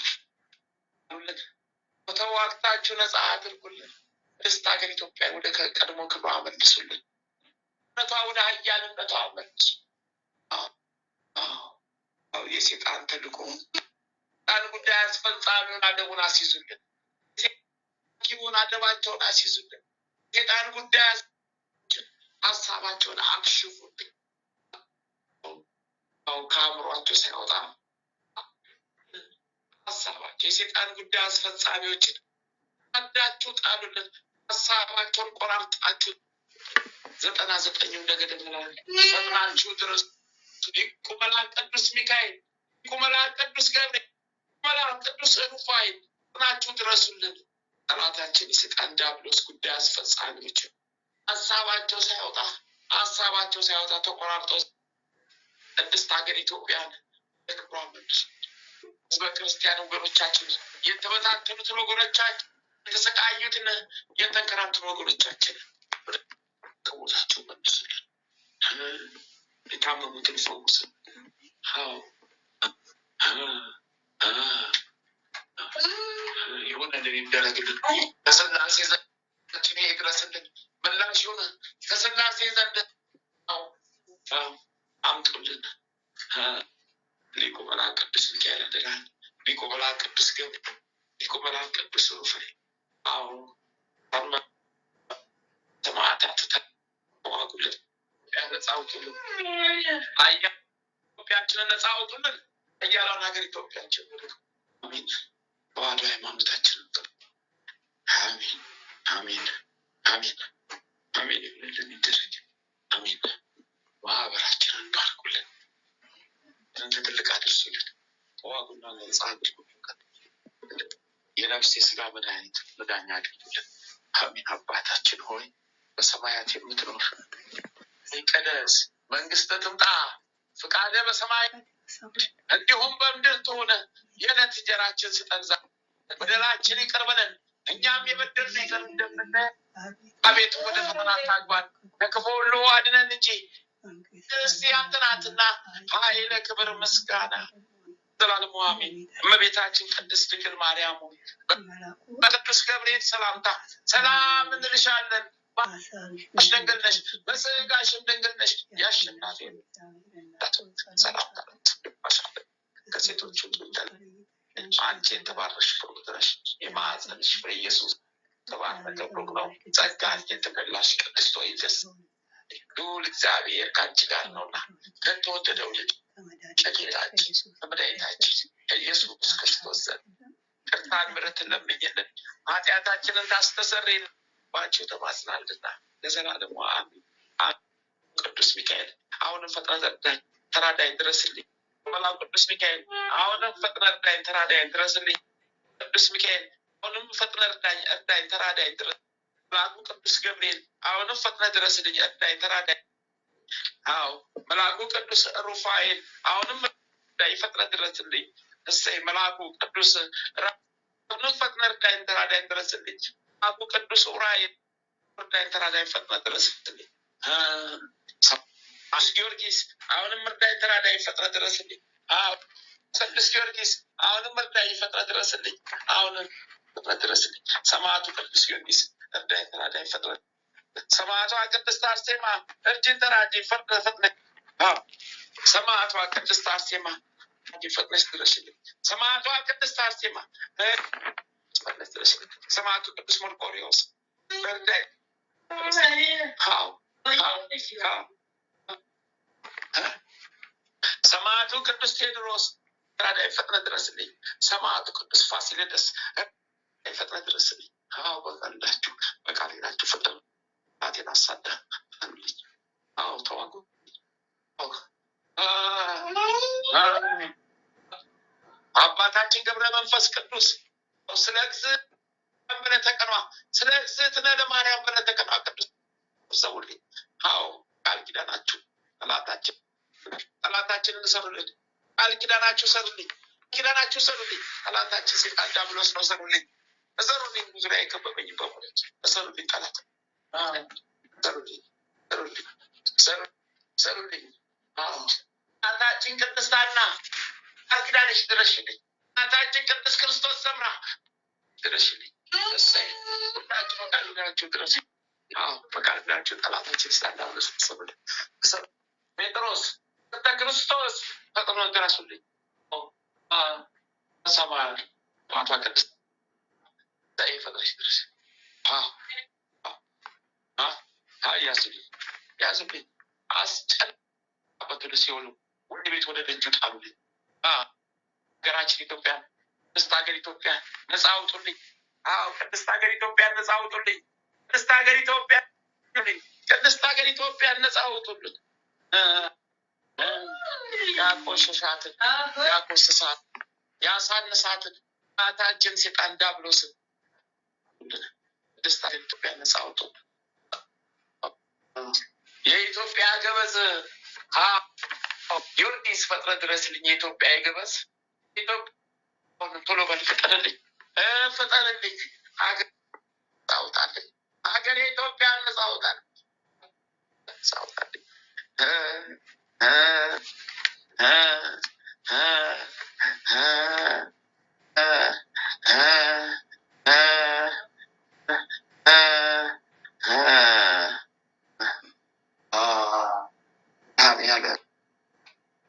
ተዋግታችሁ ነፃ አድርጉልን። ደስታ ሀገር ኢትዮጵያን ወደ ቀድሞ ክብሯ መልሱልን። ነቷ ወደ ኃያልነቷ መልሱ። የሴጣን ተልእኮ ጣን ጉዳይ አስፈጻሚውን አደቡን አስይዙልን። ኪቡን አደባቸውን አስይዙልን። ሴጣን ጉዳይ ሀሳባቸውን አክሽፉልን። ከአእምሯቸው ሳይወጣ ሀሳባቸው የሴጣን ጉዳይ አስፈጻሚዎችን አዳችሁ ጣሉልን። ሀሳባቸውን ቆራርጣችሁ 99 እንደገደመላ ፈጥናችሁ ድረስ። ሊቁ መልአክ ቅዱስ ሚካኤል፣ ሊቁ መልአክ ቅዱስ ገብርኤል፣ መልአክ ቅዱስ ሩፋኤል ፈጥናችሁ ድረሱልን። ጠላታችን የሴጣን ዲያብሎስ ጉዳይ አስፈጻሚዎችን ሀሳባቸው ሳይወጣ ተቆራርጠው ቅድስት ሀገር ኢትዮጵያን ለክብሯ መልሱ። ህዝበ ክርስቲያን ወገኖቻችን የተበታተኑትን ወገኖቻችን የተሰቃዩትን የተንከራተቱ ወገኖቻችን ከቦታቸው መልሱልን። የታመሙትን ፈውስልን። የሆነልን ይደረግልን። ከስላሴ ዘንድ ይድረስልን። ምላሽ ሆነ ከስላሴ ዘንድ አምጡልን። ሊቁ መልአክ ቅዱስ ሚካኤል ያደራል። ሊቁ መልአክ ቅዱስ ገብርኤል፣ ሊቁ መልአክ ቅዱስ ሩፋኤል ሰማዕታት ተዋጉልን። ነፃ አውጡልን። ኢትዮጵያችንን ነፃ አውጡልን። ኃያሏን ሀገር ኢትዮጵያችን አሜን። ተዋሕዶ ሃይማኖታችንን አሜን አሜን አሜን አሜን ይሁንልን፣ ይደረግ አሜን። ማህበራችንን ባርኩልን፣ ትልቅ አድርሱልን። ተዋጉና ነፃ አድርጉልን። የነፍስ የስጋ መድኃኒት መዳኛ አድርጉልን። አሜን። አባታችን ሆይ በሰማያት የምትኖር ይቀደስ መንግስትህ ትምጣ፣ ፍቃድህ በሰማይ እንዲሁም በምድር ትሁን። የዕለት እንጀራችንን ስጠን ዛሬ፣ በደላችንን ይቅር በለን እኛም የበደሉንን ይቅር እንደምንል። አቤቱ ወደ ፈተና አታግባን ከክፉ ሁሉ አድነን እንጂ መንግሥት ያንተ ናትና፣ ኃይል፣ ክብር፣ ምስጋና ዘላለሙ አሜን። እመቤታችን ቅድስት ድንግል ማርያም ሆይ በቅዱስ ገብርኤል ሰላምታ ሰላም እንልሻለን። ድንግል ነሽ፣ በሥጋሽም ድንግል ነሽ። የአሸናፊ ሰላምታ ከሴቶች ሁሉ አንቺ የተባረክሽ ፍሬ ነሽ፣ የማኅፀንሽ ፍሬ ኢየሱስ የተባረከ ብሩክ ነው። ጸጋን የተመላሽ ቅድስት ሆይ ደስ ልዑል እግዚአብሔር ከአንቺ ጋር ነውና ከተወደደው ልጅ ከጌታችን ከመድኃኒታችን ከኢየሱስ ክርስቶስ ዘንድ ይቅርታን ምሕረትን ለምኝልን ኃጢአታችንን ታስተሰርይልን ባንቺው ተማጽናልና ለዘላለሙ አሜን። ቅዱስ ሚካኤል አሁንም ፈጥነህ እርዳኝ ተራዳኝ ድረስልኝ። መልአኩ ቅዱስ ሚካኤል አሁንም ፈጥነህ እርዳኝ ተራዳኝ ድረስልኝ። ቅዱስ ሚካኤል አሁንም ፈጥነህ እርዳኝ ተራዳኝ ድረስ። መልአኩ ቅዱስ ገብርኤል አሁንም ፈጥነህ ድረስልኝ እርዳኝ ተራዳኝ። አዎ መልአኩ ቅዱስ ሩፋኤል አሁንም እርዳኝ ፈጥነህ ድረስልኝ። እሰይ መልአኩ ቅዱስ አሁንም ፈጥነህ እርዳኝ ተራዳኝ ድረስልኝ። መልአኩ ቅዱስ ኡራኤል እርዳኝ ተራዳኝ ፈጥነህ ድረስልኝ። ቅዱስ ጊዮርጊስ አሁንም እርዳኝ ተራዳኝ ፈጥነህ ድረስልኝ። ቅዱስ ጊዮርጊስ አሁንም እርዳኝ ፈጥነህ ድረስልኝ። አሁንም ፈጥነህ ድረስልኝ። ሰማዕቱ ቅዱስ ጊዮርጊስ እርዳኝ ተራዳኝ ፈጥነህ። ሰማዕቷ ቅድስት አርሴማ እርጅን ተራዳኝ ፈጥነህ። ሰማዕቷ ቅድስት አርሴማ ፈጥነሽ ድረሽልኝ። ሰማዕቷ ቅድስት አርሴማ ፈጥነሽ ድረሽልኝ። ሰማዕቱ ቅዱስ መርቆሬዎስ እርዳኝ። ሰማዕቱ ቅዱስ ቴዎድሮስ ተራዳኝ ፈጥነህ ድረስልኝ። ሰማዕቱ ቅዱስ ፋሲለደስ ፈጥነህ ድረስልኝ። በቀላችሁ በቃሌናችሁ ፍጠኑ። ራቴን አሳዳ ልኝ ተዋጉ። አባታችን ገብረ መንፈስ ቅዱስ ስለ እግዝእትነ በዕለተ ቀኗ ስለ እግዝእትነ ለማርያም በዕለተ ቀኗ ቅዱስ ሰውልኝ። ቃል ኪዳናችሁ ጠላታችንን ሰሩልን። ቃል ኪዳናችሁ ሰሩልኝ። ኪዳናችሁ ሰሩልኝ። ጠላታችን ሰይጣን ዲያብሎስ ነው። ሰሩልኝ እሰሩልኝ። ዙሪያ የከበበኝ በሙሉ እሰሩልኝ። ጠላት ሰሩልኝ። እናታችን ቅድስት ሐና ቃል ኪዳንሽ ድረሽልኝ። እናታችን ቅድስት ክርስቶስ ሰምራ ድረሽልኝ። እሰይ ሁላችሁ በቃል ኪዳናችሁ ድረስ። በቃል ኪዳናችሁ ጠላታችን ሰይጣን ዲያብሎስ ሰሩልኝ። ጴጥሮስ ክርስቶስ ፈጥኖ ድረሱልኝ። ሰማያት ማታ ቅድስት ፈጥነሽ ድረስ። ያዙልኝ አስጨበቱ ሲሆኑ ወደ ቤት ወደ ደጁ ጣሉልኝ። ሀገራችን ኢትዮጵያ ቅድስት ሀገር ኢትዮጵያ ነፃ አውጡልኝ። ቅድስት ሀገር ኢትዮጵያ ነፃ አውጡልኝ። ቅድስት ሀገር ኢትዮጵያ ቅድስት ሀገር ኢትዮጵያ ነፃ አውጡልኝ። ያቆሸሻትን ያቆስሳትን ያሳንሳትን እናታችን ሰይጣን ዲያብሎስን ቅድስት ሀገር ኢትዮጵያ ነፃ አውጡልኝ። የኢትዮጵያ ገበዝ ጊዮርጊስ ፈጥነህ ድረስልኝ። የኢትዮጵያ ገበዝ ቶሎ በል ፍጠንልኝ፣ ፍጠንልኝ። ሀገር አውጣልኝ። ሀገር የኢትዮጵያ ነፃ አውጣልኝ፣ ነፃ አውጣልኝ።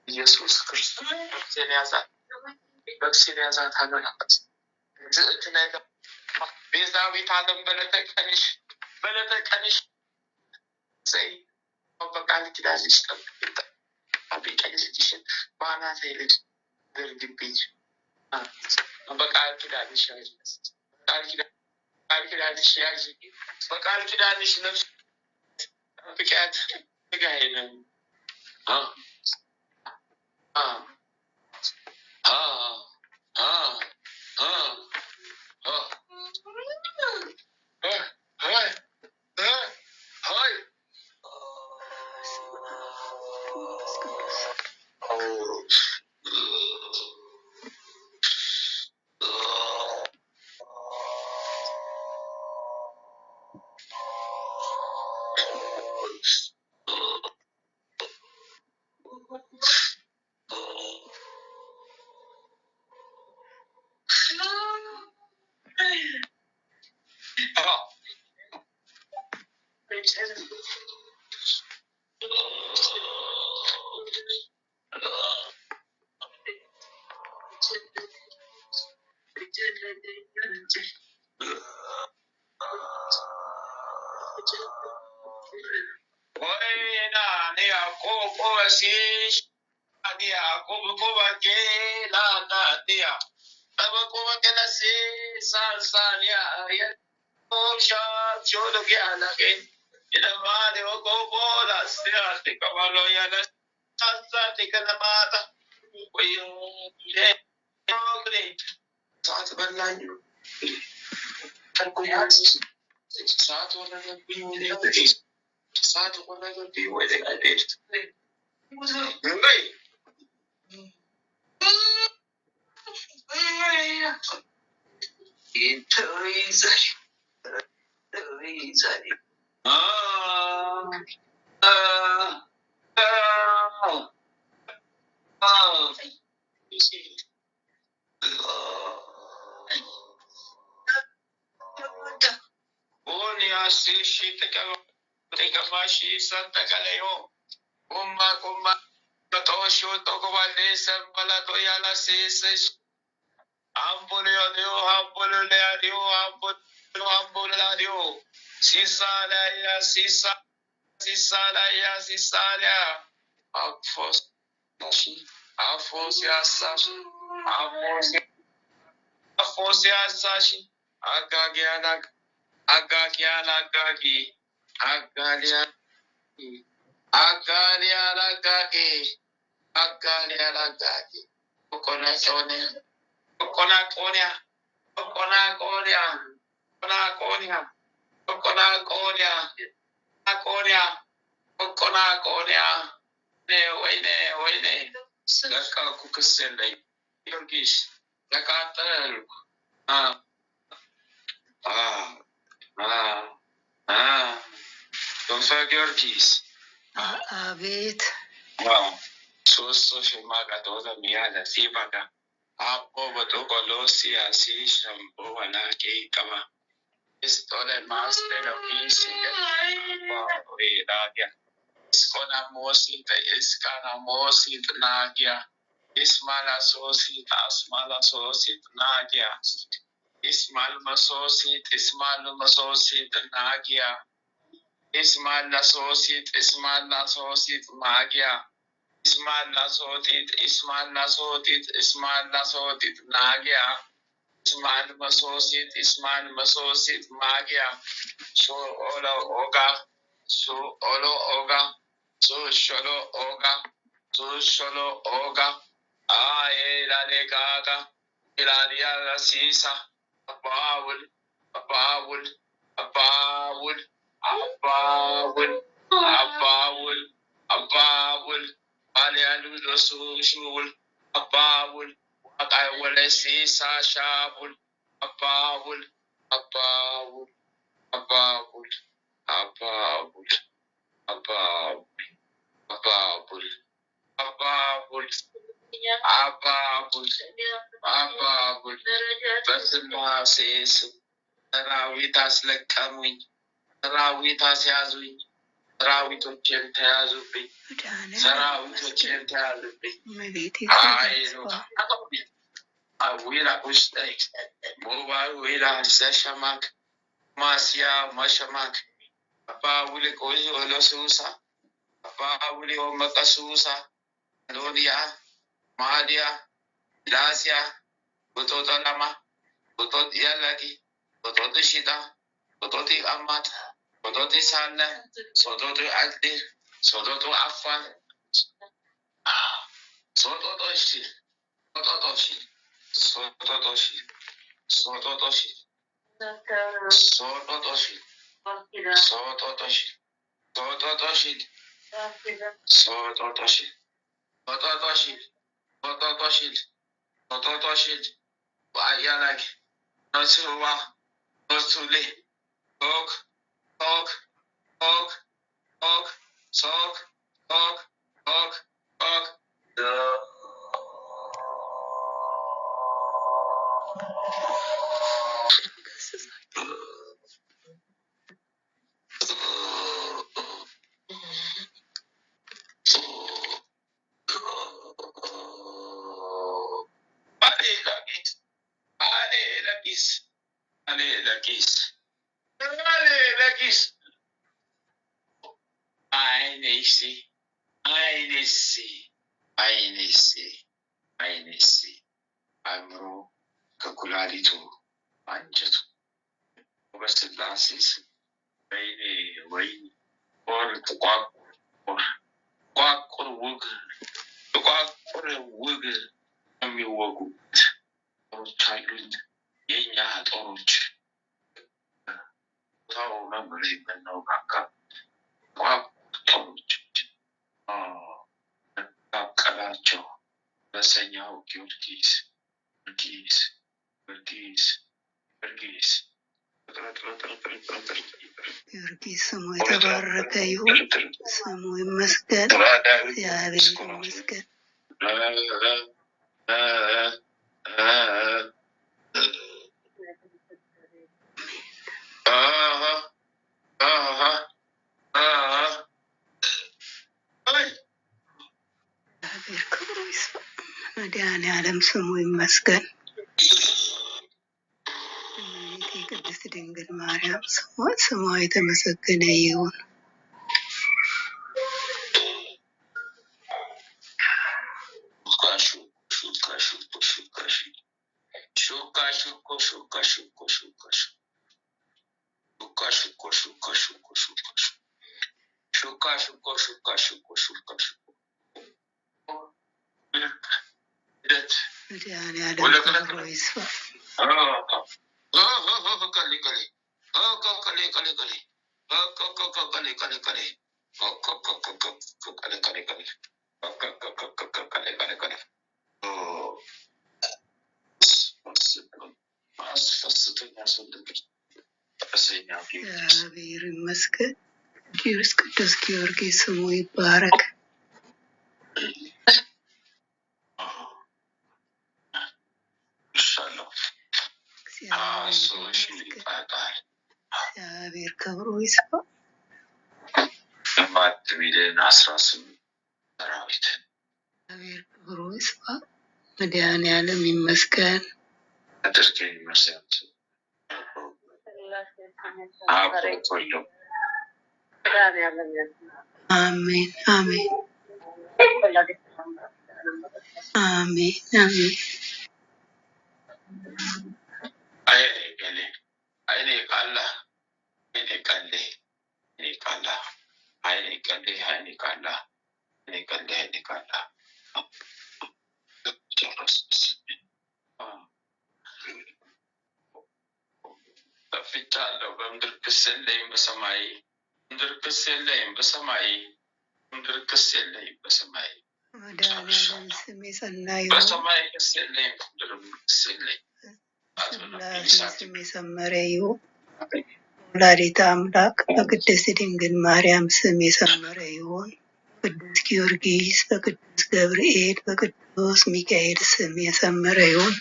ኢየሱስ ክርስቶስ ነፍሴን ያዛት፣ ነፍሴን ያዛት ሀገር እግዝእትነ ቤዛዊተ ዓለም በዕለተ ቀንሽ ዘይ በቃል ኪዳንሽ ጠብቂኝ። ቀኝ እጅሽን በአናቴ ላይ አድርጊብኝ። በቃል ኪዳንሽ ያዥ፣ ቃል ኪዳንሽ ያዥ፣ በቃል ኪዳንሽ ነፍስ ጠብቂያት። ሥጋዬንም Oina ni ako asish ni ako ke la na dia. Aba ko ke na si sansania ya sha cholo ke ala ke. Ina ma de ko bola sia te kamalo ya na sansa te kana mata. Oyo de ogre. Saat banlan. Kan ko ya saat wala na pinili. Saat wala na pinili. Ngai. Onia sishi tekamashi santa kaleo. Kumma tosho toko vale sambala to yala seses. Ambole adio, ambole le adio, ambole adio. Sisala ya sisa, sisala ya sisala. Afos nashi, afos ya sashi, afos ya sashi. Agagiana, agagiana, agagi, agaliana, agaliana, agagi, agaliana, agagi. Coconatonia, coconatonia, coconatonia, coconatonia, coconatonia, coconatonia, coconatonia. Ne, wait. Laka kukusende. Yorkish. Laka tel. Ah, ah, ah. Don't forget Yorkish. Abit. Wow. So shimaga toda miada sibaga. Apo batoko losi asi shampo wana ke kama. Istole master of peace. Wow, dagia. Iskona mosit nagia. Ismala sosit asmala sosit nagia. Ismal masosit nagia. Ismal nasosit nagia. Ismal nasotit nagia. Ismal masosit nagia. So olo oga. So olo oga. So sholo oga. Aye la de gaga. Ilaria la sisa. Abawul. Abawul. Abawul. Abawul. Abawul. Abawul. Alialu shul. Abawul. Akay wala sisa shabul. Abawul. Abawul. Abawul. Abawul. Abawul. Abawul. Abawul. Abawul. Abawul. በስመ አብ ሲሱ ሰራዊት አስለቀሙኝ፣ ሰራዊት አስያዙኝ፣ ሰራዊቶቼን ተያዙብኝ፣ ሰራዊቶቼን ተያዙብኝ። አይሉ አዊራ ውስጥ ሞባይ ዊራ ሰሸማክ ማስያ መሸማክ አባ ውሊ ቆይ ኦሎሱሳ አባ ውሊ ኦመቀሱሳ ሎዲያ ማዲያ ላሲያ ቁጦጦ ለማ ቁጦጥ ያለቂ ቁጦጥ ሽጣ ቁጦጥ አማት ቁጦጥ ሳለ ሶጦጡ አልዲር ሶጦጡ አፋን ሶጦጦሺ ሶጦጦሺ ሶጦጦሺ ሶጦጦሺ ሶጦጦሺ ሶጦጦሺ ሶጦጦሺ ሶጦጦሺ ሶጦጦሺ ሶጦጦሺ ሶጦጦሺ ያለቂ ኖትዋ ኖቱሌ ቶክ ቶክ ቶክ ቶክ ቶክ ቶክ ቶክ ቶክ ለኪስ ለኪስ አይኔሲ አይኔሲ አይኔሲ አይኔሲ አእምሮ ከኩላሊቱ አንጀቱ በስላሴ ስም ወይኔ ወይኔ ኦር ጥቋቁር ውግ የሚወጉት ጦሮች አሉኝ። የእኛ ጦሮች ቦታው ነበር የምናውቃካ ጦሮች መካከላቸው በሰኛው ጊዮርጊስ ጊዮርጊስ ስሙ የተባረከ ይሁን፣ ስሙ ይመስገን፣ እግዚአብሔር ይመስገን። እግዚአብሔር ክብሩ ይስፋ። መድኃኔዓለም ስሙ ይመስገን። ቅድስት ድንግል ማርያም ስሟ የተመሰገነ ይሁን። መድኃኔዓለም ክብሩ ይስፋ። እግዚአብሔር ይመስገን። ቅዱስ ጊዮርጊስ ስሙ ይባረክ። እግዚአብሔር ክብሩ ይስፋ። ሚሊዮን 18 ሰራዊት እግዚአብሔር ክብሩ ይስፋ። መድኃኔዓለም ይመስገን። አሜን አሜን አሜን አሜን። ጠፍቻለሁ። በምድር ክስ የለኝም በሰማይ ምድር ክስ የለኝም በሰማይ ምድር ክስ የለኝም በሰማይ መድኃኔዓለም ስም የጸና ይሁን። በሰማይ ክስ የለኝም ምድር ክስ የለኝም። ስላሴ ስም የሰመረ ይሁን። ወላዲተ አምላክ በቅድስት ድንግል ማርያም ስም የሰመረ ይሁን። ቅዱስ ጊዮርጊስ በቅዱስ ገብርኤል በቅዱስ ሚካኤል ስም የሰመረ ይሁን።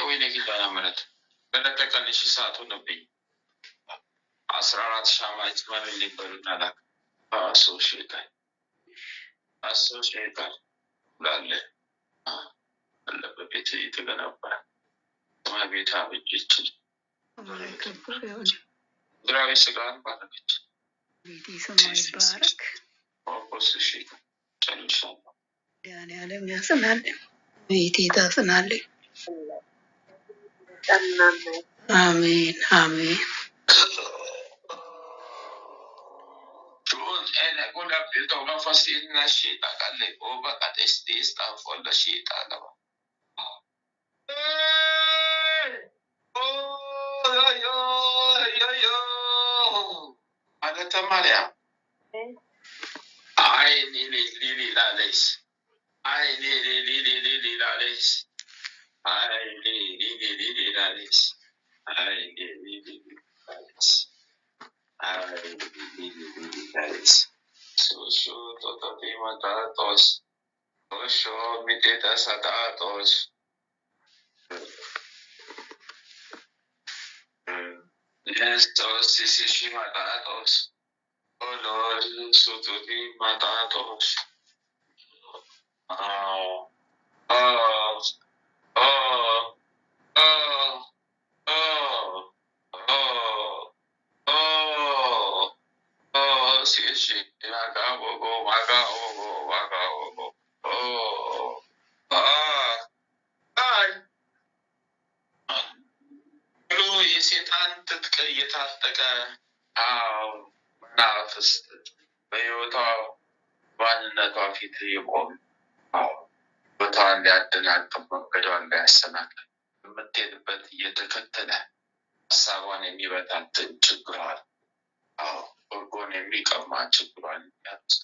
ወይኔ ጌታና ምሕረት በለቀቀልሽ ሰዓት ሆነብኝ። 14 ሻማ ጭመር ሊበሉና ላክ 10 ሺህ ቃል ላለ አለበት ቤት የተገነባ ሰማይ ቤት አበጀችን። ምድራዊ ስጋን ባረከች። ቤቴ ሰማይ ባረክ። ጨርሻለሁ። መድኃኔዓለም ያጽናልን፣ ቤቴ ታጽናልን። አሜን አሜን። ማለተ ማርያም አይኔ ሊሊ ላለይስ አይኔ ሊሊ ላለይስ አይኔ ሊሊ ላለይስ አይኔ ሊሊ ላለይስ አይኔ ሊሊ ላለይስ ሶሶ ቶቶቲ ማታቶስ ሶሶ ሚቴታ ሳታቶስ estos sisi matatos olor sututi matatos የሴጣን ትጥቅ እየታጠቀ መናፍስት በሕይወቷ ማንነቷ ፊት የቆሙ ቦታዋን ሊያደናቅፍ መንገዷን ሊያሰናክል የምትሄድበት እየተከተለ ሀሳቧን የሚበታትን ችግሯን በጎን የሚቀማ ችግሯን ያዝ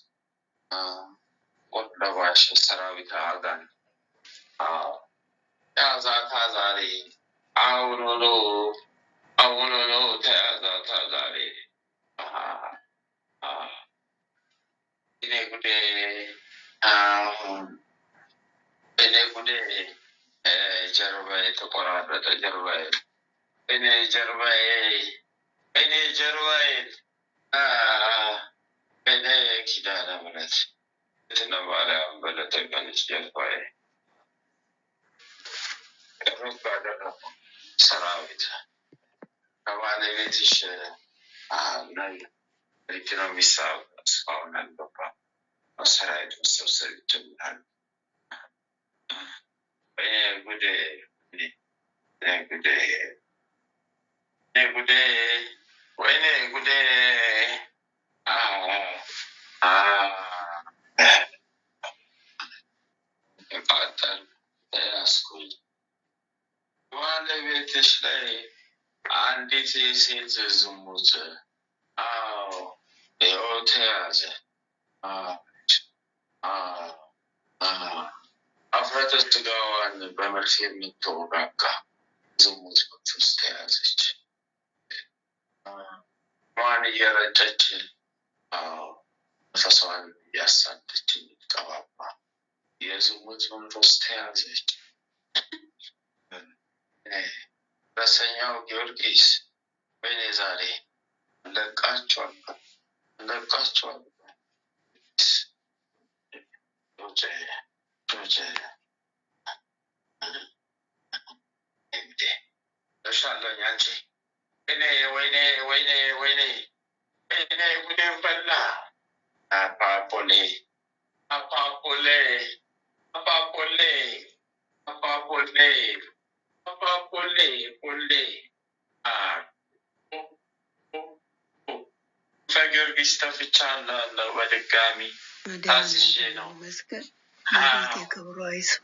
ቆት ለባሽ ሰራዊት አጋን ያዛታ ዛሬ አሁኑኑ ተያዛታ ዛሬ እኔ ጉዴ እኔ ጉዴ ጀርባዬ ተቆራረጠ ጀርባዬ እኔ ጀርባዬ እኔ ኪዳነ ምሕረት እትነ ማርያም በለተ ቀንች ጀርባዬ ሩቅ አደረኩ ሰራዊት ከባለቤትሽ ልክ ነው የሚሳብ እስካሁን አልገባም። ሰራዊት መሰብሰብ ይጀምራል። ጉዴ ወይኔ ጉዴ ቃጠል ያስኩኝ ባለቤትሽ ላይ አንዲት ሴት ዝሙት ይኸው ተያዘ። አፍረተ ስጋዋን በመርፌ የምትወጋጋ ዝሙት መንፈስ ተያዘች። ማን እየረጨች መንፈሷን እያሳደች የምትቀባባ የዝሙት መንፈስ ተያዘች። ረሰኛው ጊዮርጊስ ወይኔ ዛሬ እንለቃቸዋል። ደርሻለኝ አንቺ ወይኔ ጉዴን በላ አፓፖሌ ከጊዮርጊስ ተፍቻለሁ በድጋሚ ታዝዤ ነው። መስገን ክብሯ ይስፋ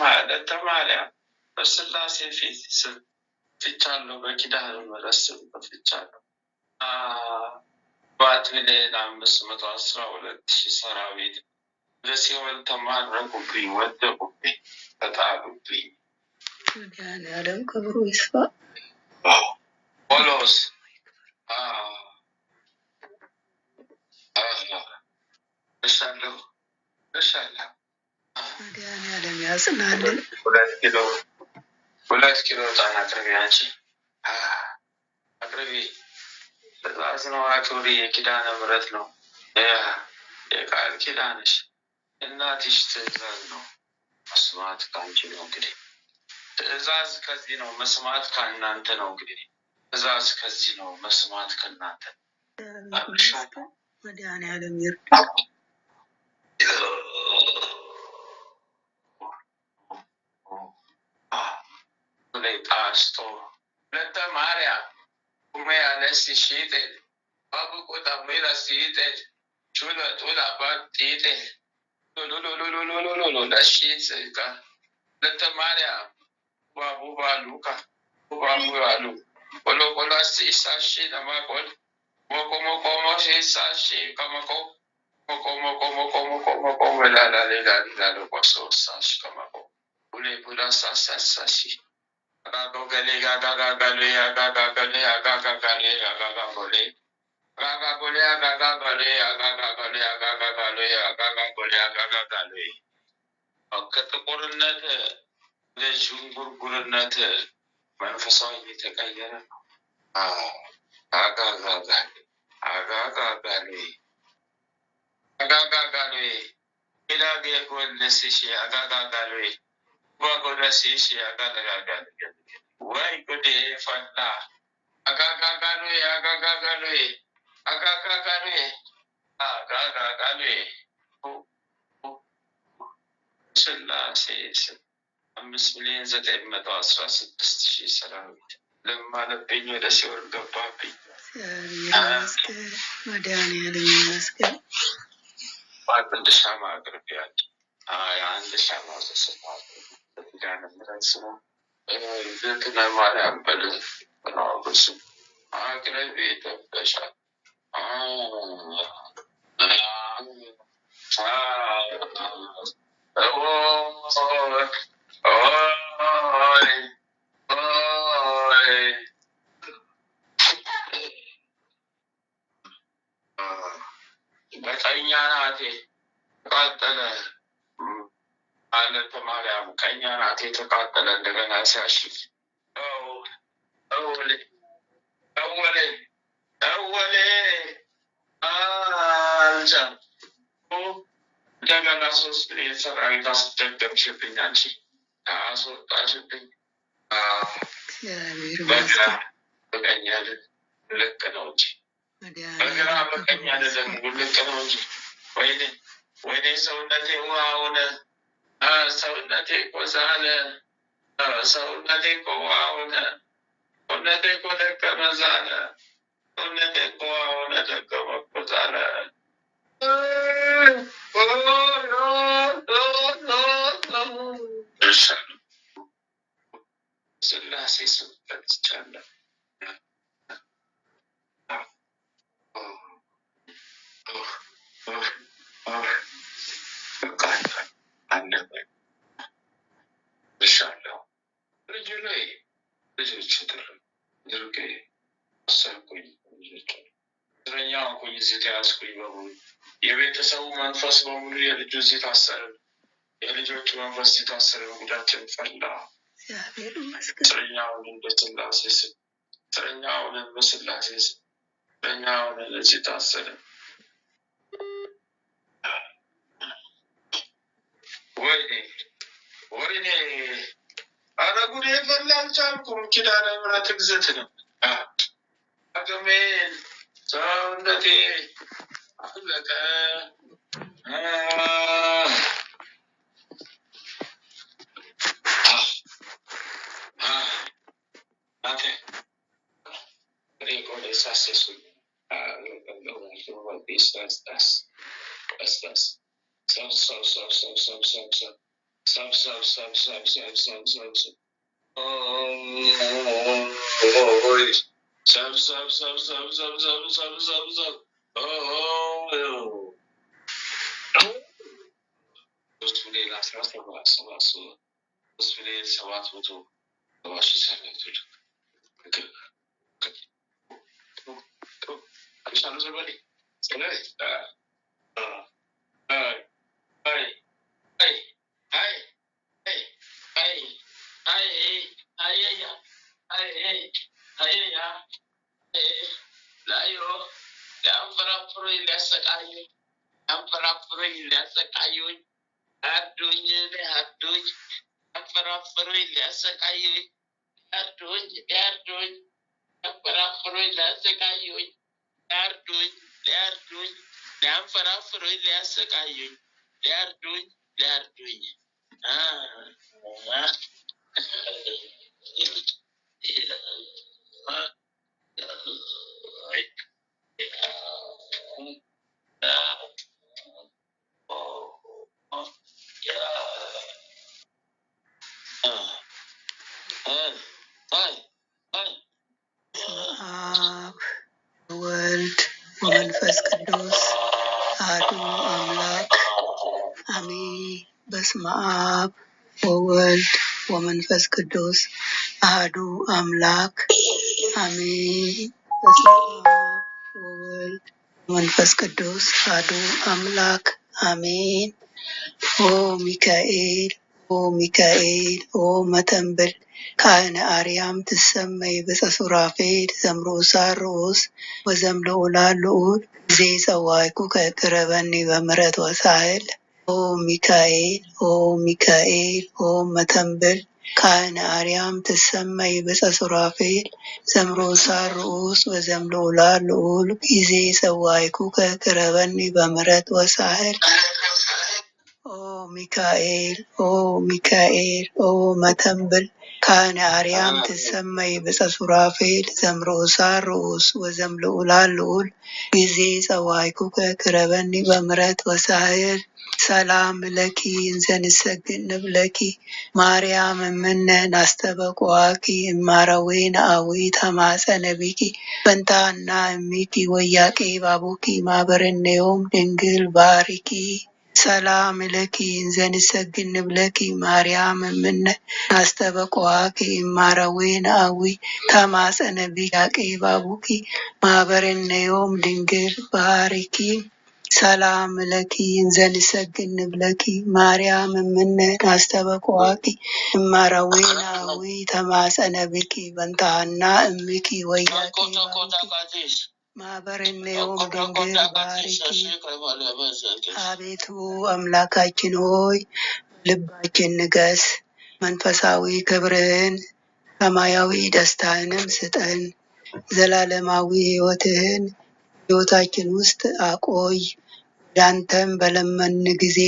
ማለት ማርያም በስላሴ ፊት ፍቻለሁ፣ በኪዳነ ምሕረት ስም ፍቻለሁ። 7,512,000 ሰራዊት ለሲኦል ተማረኩብኝ፣ ወደቁብኝ፣ ተጣሉብኝ። መድኃኒዓለም ክብሩ ይስፋ። ጳውሎስ እሻለሁ መድኃኒዓለም ያጽናልን። 2 ኪሎ ዕጣን አቅርቢ፣ አንቺ አቅርቢ። ትእዛዝ ነው አክብሪ። የኪዳነ ምሕረት ነው፣ የቃል ኪዳንሽ እናትሽ ትእዛዝ ነው። መስማት ከአንቺ ነው። እንግዲህ ትእዛዝ ከዚህ ነው፣ መስማት ከእናንተ ነው። እንግዲህ ትእዛዝ ከዚህ ነው፣ መስማት ከእናንተ ነው። መድኃኒዓለም ይርዳ። ጣስቶ ሁለተ ማርያም ቁሜ ያለስ ሽጤ ባቡ ቆጣ ሜላ ሲጤ ቹለ ጡላ ባጢጤ ሎሎሎሎሎሎሎ ለሺት ጋ ሁለተ ማርያም ባቡ ባሉካ ባቡ ያሉ ቆሎ ቆሎ ሲሳሺ ለማቆል ሞቆ ሞቆ ሲሳሺ ከመቆ ሞቆ ሞቆ ሞቆ ሞቆ ሞቆ ላላ ሌላ ላሎ ቆሶ ሳሽ ከመቆ ሁሌ ቡላ ሳሳሳሺ Gagagale, gagagale, gagagale, gagagale, gagagale, gagagale, gagagale, gagagale, gagagale, gagagale, gagagale. ከጥቁርነት ወደ ዥንጉርጉርነት መንፈሳዊ የተቀየረ ነው። አጋጋጋሌ አጋጋጋሌ አጋጋጋሌ ኢላጌ ኮለሲሽ አጋጋጋሌ ዋጎለሲሽ አጋጋጋሌ ወይ ጉዴ ፈላ። አጋጋጋሌ አጋጋጋሌ አጋጋጋሌ አጋጋጋሌ ስላሴ ስም 5,916,000 ሰራዊት ለማለብኝ ወደ ሲኦል ገባብኝ። ይመስገን መድኃኒዓለም ይመስገን። አንድ ሻማ አቅርቤያለሁ። አንድ ሻማ ተሰማ ኪዳነ ምሕረት ስሙ ዝክነ ማርያም በልስ አቅርቤ ተበሻል በቀኛ ናቴ ተቃጠለ አለተ ማርያም ቀኛ ናቴ ተቃጠለ። እንደገና ሲያሽፍ እወሌ አልቻ እንደገና 3 ሚሊዮን ሰራዊት አስደገምሽብኝ። አንቺ አስወጣሽብኝ። በግራ በቀኝ ልቅ ነው እንጂ በግራ በቀኝ አይደለም፣ ልቅ ነው እንጂ። ወይኔ ሰውነቴ ውሃውን ሰውነቴ ቆዛለ፣ ሰውነቴ ቆዋውነ፣ ሰውነቴ ቆደቀመ ዛለ፣ ሰውነቴ ቆዋውነ ደቀመ ቆዛለ። ስላሴ ስም ጠርቻለሁ። እሻለሁ ልጁ ላይ ልጆች ድርቅ አሰርኩኝ። ልጆች እስረኛ ሆንኩኝ። እዚህ ተያዝኩኝ በሙሉ። የቤተሰቡ መንፈስ በሙሉ የልጁ እዚህ ታሰረ፣ የልጆቹ መንፈስ እዚህ ታሰረ። ጉዳችን ፈላ። እስረኛውን በስላሴ ስም፣ እስረኛውን በስላሴ ስም፣ እስረኛውን እዚህ ታሰረ። ወይኔ ኧረ ጉዴ ፈላ። አልቻልኩም። ኪዳነ ምሕረት እግዝእት ነው። አቅሜን ሰውነቴ አለቀ። አንፈራፍሮኝ ሊያሰቃዩኝ አርዱኝ ሊያርዱኝ አንፈራፍሮኝ ሊያሰቃዩኝ አርዱኝ ሊያርዱኝ አንፈራፍሮኝ ሊያሰቃዩኝ ሊያርዱኝ ሊያርዱኝ ሊያንፈራፍሮኝ ሊያሰቃዩኝ ሊያርዱኝ ሊያርዱኝ አብ ወልድ ወመንፈስ ቅዱስ አሐዱ አምላክ አሜን። በስመ አብ ወወልድ ወመንፈስ ቅዱስ አሐዱ አምላክ አሜን። በስመ አብ ወወልድ ወመንፈስ ቅዱስ አሐዱ አምላክ አሜን። ኦ ሚካኤል ሚካኤል መተንብል ካህነ አርያም ትሰመይ በጸሱራፌል ዘምሮሳር ርዑስ ወዘምለኡላን ልዑል ጊዜ ጸዋይኩ ከቅረበኒ በምሕረት ወሳህል ሚካኤል ሚካኤል መተንብል ካህነ አርያም ትሰመይ በጸሱራፌል ዘምሮሳር ርዑስ ወዘምለኡላን ልዑል ጊዜ ጸዋይኩ ከቅረበኒ በምሕረት ወሳህል ሚካኤል ኦ ሚካኤል ኦ መተንብል ካህነ አርያም ትሰመይ ብፀ ሱራፌል ዘምርኡሳን ርኡስ ወዘምልኡላን ልዑል ጊዜ ጸዋዕኩከ ቅረበኒ በምሕረት ወሳህል ሰላም ለኪ እንዘ ንሰግድ ንብለኪ ማርያም እምነ ናስተበቁዓኪ እማረዌነ አዊት ተማፀነ ቢኪ በንታና እሚኪ ወያቄ ባቡኪ ማህበረነዮም ድንግል ባሪኪ ሰላም ለኪ እንዘ ንሰግድ ንብለኪ ማርያም እምነ ናስተበቁዓኪ እማረዌነ አዊት ተማፀነ ቢኪ ያቄ ባቡኪ ማህበረነዮም ድንግል ባሪኪ ሰላም ለኪ እንዘ ንሰግድ ንብለኪ ማርያም እምነ ናስተበቁዓኪ እማረዌነ አዊት ተማፀነ ቢኪ በንታና እሚኪ ወያቄ ባቡኪ ማህበረነዮም ድንግል ባሪኪ። አቤቱ አምላካችን ሆይ ልባችን ንገስ፣ መንፈሳዊ ክብርህን ሰማያዊ ደስታህንም ስጠን። ዘላለማዊ ሕይወታችን ውስጥ አቆይ። ወዳንተም በለመን ጊዜ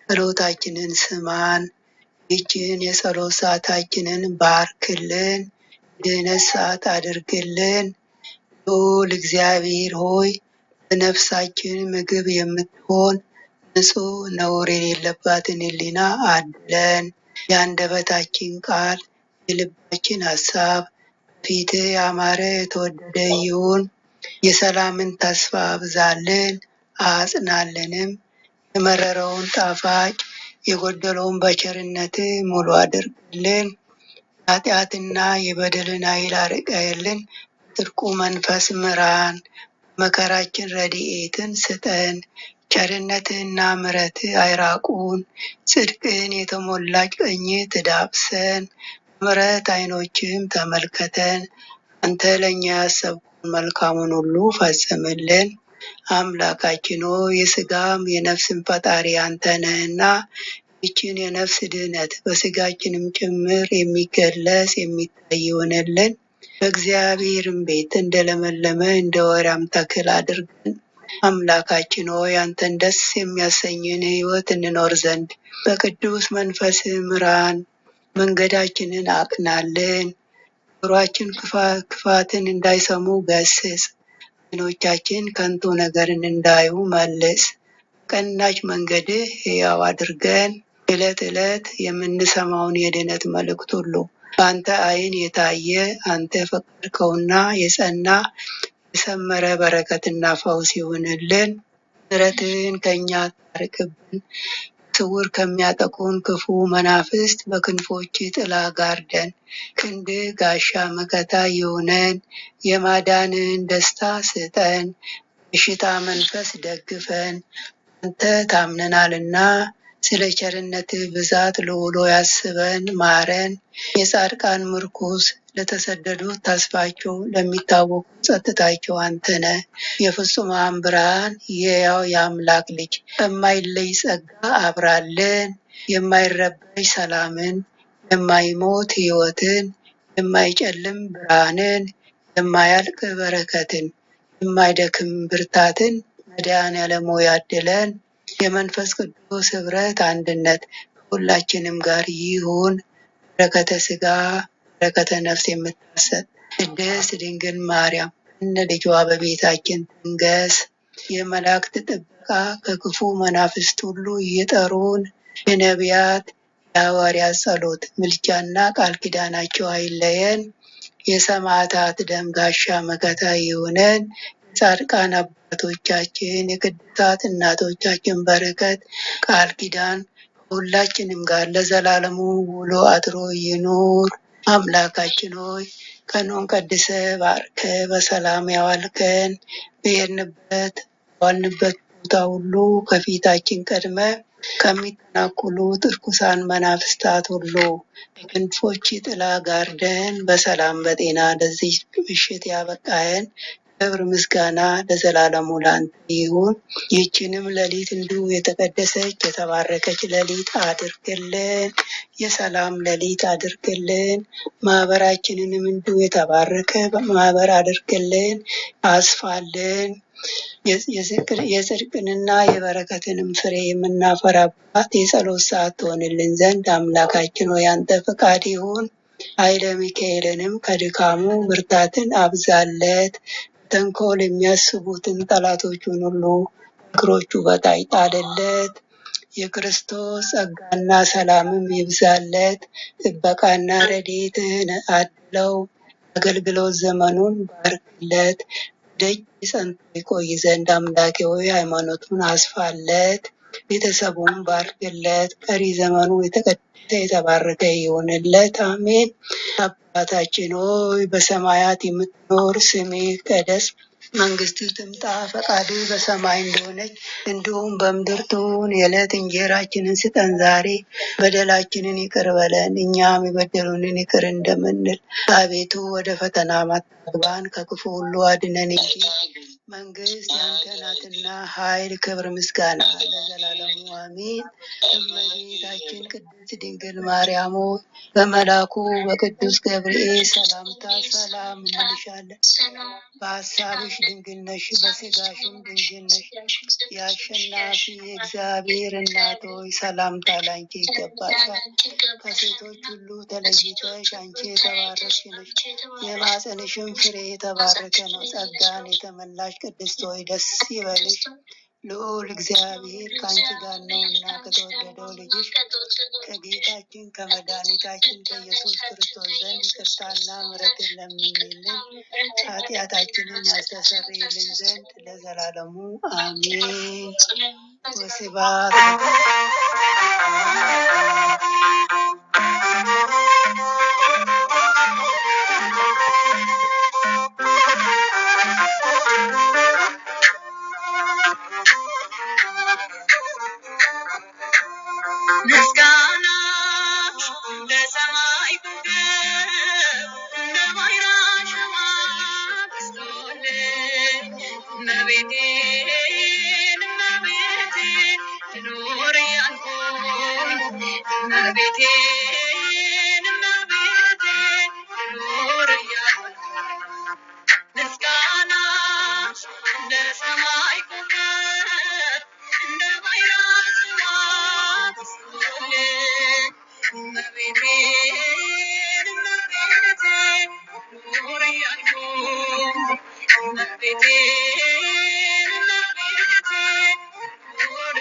ጸሎታችንን ስማን። ይህችን የጸሎት ሰዓታችንን ባርክልን፣ የድኅነት ሰዓት አድርግልን። ልዑል እግዚአብሔር ሆይ ለነፍሳችን ምግብ የምትሆን ንጹሕ ነውር የሌለባትን ሕሊና አድለን። የአንደበታችን ቃል የልባችን ሐሳብ በፊትህ ያማረ የተወደደ ይሁን። የሰላምን ተስፋ አብዛልን አጽናልንም። የመረረውን ጣፋጭ የጎደለውን በቸርነትህ ሙሉ አድርግልን። ኃጢአትና የበደልን ኃይል አርቀህልን በጽድቁ መንፈስ ምራን። በመከራችን ረድኤትን ስጠን። ቸርነትህና ምሕረትህ አይራቁን። ጽድቅን የተሞላች ቀኝህ ትዳብሰን። ምሕረት ዓይኖችህም ተመልከተን። አንተ ለእኛ ያሰብከውን መልካሙን ሁሉ ፈጽምልን። አምላካችን ሆይ የሥጋም የነፍስም ፈጣሪ አንተ ነህና ይህችን የነፍስ ድህነት በሥጋችንም ጭምር የሚገለጽ የሚታይ ይሆንልን። በእግዚአብሔርም ቤት እንደለመለመ እንደ ወይራም ተክል አድርገን አምላካችን ሆይ አንተን ደስ የሚያሰኝን ሕይወት እንኖር ዘንድ በቅዱስ መንፈስ ምራን። መንገዳችንን አቅናልን። ጆሮአችን ክፋትን እንዳይሰሙ ገስጽ። ዓይኖቻችን ከንቱ ነገርን እንዳዩ መልስ። ቀናች መንገድህ ሕያው አድርገን። ዕለት ዕለት የምንሰማውን የድኅነት መልእክት ሁሉ በአንተ ዓይን የታየ አንተ የፈቀድከውና የጸና የሰመረ በረከትና ፈውስ ይሁንልን። ምሕረትህን ከእኛ አታርቅብን። ስውር ከሚያጠቁን ክፉ መናፍስት በክንፎች ጥላ ጋርደን። ክንድህ ጋሻ መከታ ይሁነን። የማዳንህን ደስታ ስጠን። በሽታ መንፈስ ደግፈን። አንተ ታምነናልና ስለ ቸርነትህ ብዛት ልዑል ሆይ አስበን ማረን። የጻድቃን ምርኩስ ለተሰደዱት ተስፋቸው ለሚታወቁ ጸጥታቸው አንተ ነህ። የፍጹማን ብርሃን የሕያው የአምላክ ልጅ በማይለይ ጸጋ አብራልን። የማይረበሽ ሰላምን፣ የማይሞት ሕይወትን፣ የማይጨልም ብርሃንን፣ የማያልቅ በረከትን፣ የማይደክም ብርታትን መድኃኔዓለም ሆይ አድለን። የመንፈስ ቅዱስ ኅብረት አንድነት ከሁላችንም ጋር ይሁን። በረከተ ሥጋ በረከተ ነፍስ የምታሰጥ ቅድስት ድንግል ማርያም ከነ ልጇ በቤታችን ትንገስ። የመላእክት ጥበቃ ከክፉ መናፍስት ሁሉ ይጠሩን። የነቢያት የሐዋርያት ጸሎት ምልጃና ቃል ኪዳናቸው አይለየን። የሰማዕታት ደም ጋሻ መከታ ይሁነን። የጻድቃን አባቶቻችን የቅዱሳት እናቶቻችን በረከት ቃል ኪዳን ከሁላችንም ጋር ለዘላለሙ ውሎ አድሮ ይኑር። አምላካችን ሆይ ቀኑን ቀድሰ ባርከ በሰላም ያዋልከን። በሄድንበት ባልንበት ቦታ ሁሉ ከፊታችን ቀድመ ከሚተናኮሉት ርኩሳን መናፍስታት ሁሉ በክንፎች ጥላ ጋርደን በሰላም በጤና ለዚህ ምሽት ያበቃህን ክብር ምስጋና ለዘላለሙ ላንተ ይሁን። ይህችንም ሌሊት እንዲሁ የተቀደሰች የተባረከች ሌሊት አድርግልን። የሰላም ሌሊት አድርግልን። ማህበራችንንም እንዲሁ የተባረከ ማህበር አድርግልን። አስፋልን። የጽድቅንና የበረከትንም ፍሬ የምናፈራባት የጸሎት ሰዓት ትሆንልን ዘንድ አምላካችን ሆይ አንተ ፈቃድ ይሁን። ኃይለ ሚካኤልንም ከድካሙ ብርታትን አብዛለት። ተንኮል የሚያስቡትን ጠላቶቹን ሁሉ እግሮቹ በታች ጣልለት። የክርስቶስ ጸጋና ሰላምም ይብዛለት። ጥበቃና ረድኤትህን አድለው። አገልግሎት ዘመኑን ባርክለት። ደጅ ጸንቶ ይቆይ ዘንድ አምላኬ ሆይ ሃይማኖቱን አስፋለት። ቤተሰቡን ባርክለት። ቀሪ ዘመኑ የተቀደሰ የተባረከ ይሆንለት። አሜን። አባታችን ሆይ በሰማያት የምትኖር፣ ስምህ ይቀደስ፣ መንግስትህ ትምጣ፣ ፈቃድህ በሰማይ እንደሆነች እንዲሁም በምድር ትሁን። የዕለት እንጀራችንን ስጠን ዛሬ፣ በደላችንን ይቅር በለን እኛም የበደሉንን ይቅር እንደምንል። አቤቱ ወደ ፈተና አታግባን፣ ከክፉ ሁሉ አድነን እንጂ መንግስት ያንተ ናትና፣ ኃይል፣ ክብር፣ ምስጋና ለዘላለሙ አሜን። እመቤታችን ቅድስት ድንግል ማርያም ሆይ በመልአኩ በቅዱስ ገብርኤል ሰላምታ ሰላም እንልሻለን። በሀሳብሽ ድንግል ነሽ፣ በስጋሽም ድንግል ነሽ። የአሸናፊ እግዚአብሔር እናት ሆይ ሰላምታ ላንቺ ይገባሻል። ከሴቶች ሁሉ ተለይተሽ አንቺ የተባረክሽ ነሽ፣ የማኅፀንሽም ፍሬ የተባረከ ነው። ጸጋን የተመላሽ ቅድስት ሆይ ደስ ይበልሽ፣ ልዑል እግዚአብሔር ከአንቺ ጋር ነውና ከተወደደው ልጅሽ ከጌታችን ከመድኃኒታችን ከኢየሱስ ክርስቶስ ዘንድ ይቅርታና ምሕረትን ለምኝልን ኃጢአታችንን ያስተሰርይልን ዘንድ ለዘላለሙ አሜን። ወስብሐት ምስጋና ለሰማይ ኮከብ እንደ ባሕር ሸማ በዝቶልኝ እመቤቴ እመቤቴ ትኑር እያልኩኝ እመቤቴ እመቤቴ ትኑር እያልኩኝ ምስጋና ለሰማይ ኮከብ እንደ ባሕር ሸማ በዝቶልኝ እመቤቴ እመቤቴ ትኑር እያልኩኝ እመቤቴ እመቤቴ ትኑር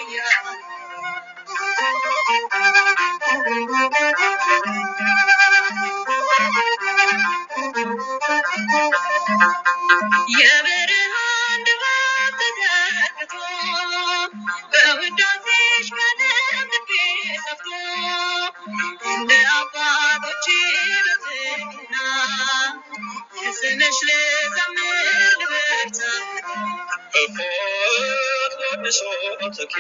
የብርሃን ድባብ ተዘርግቶ በውዳሴሽ ቀለም ልቤ ሰፍቶ እንደ አባቶቼ በትሕትና ስምሽ ልዘምር ልበርታ። እፎት ወድሶትኪ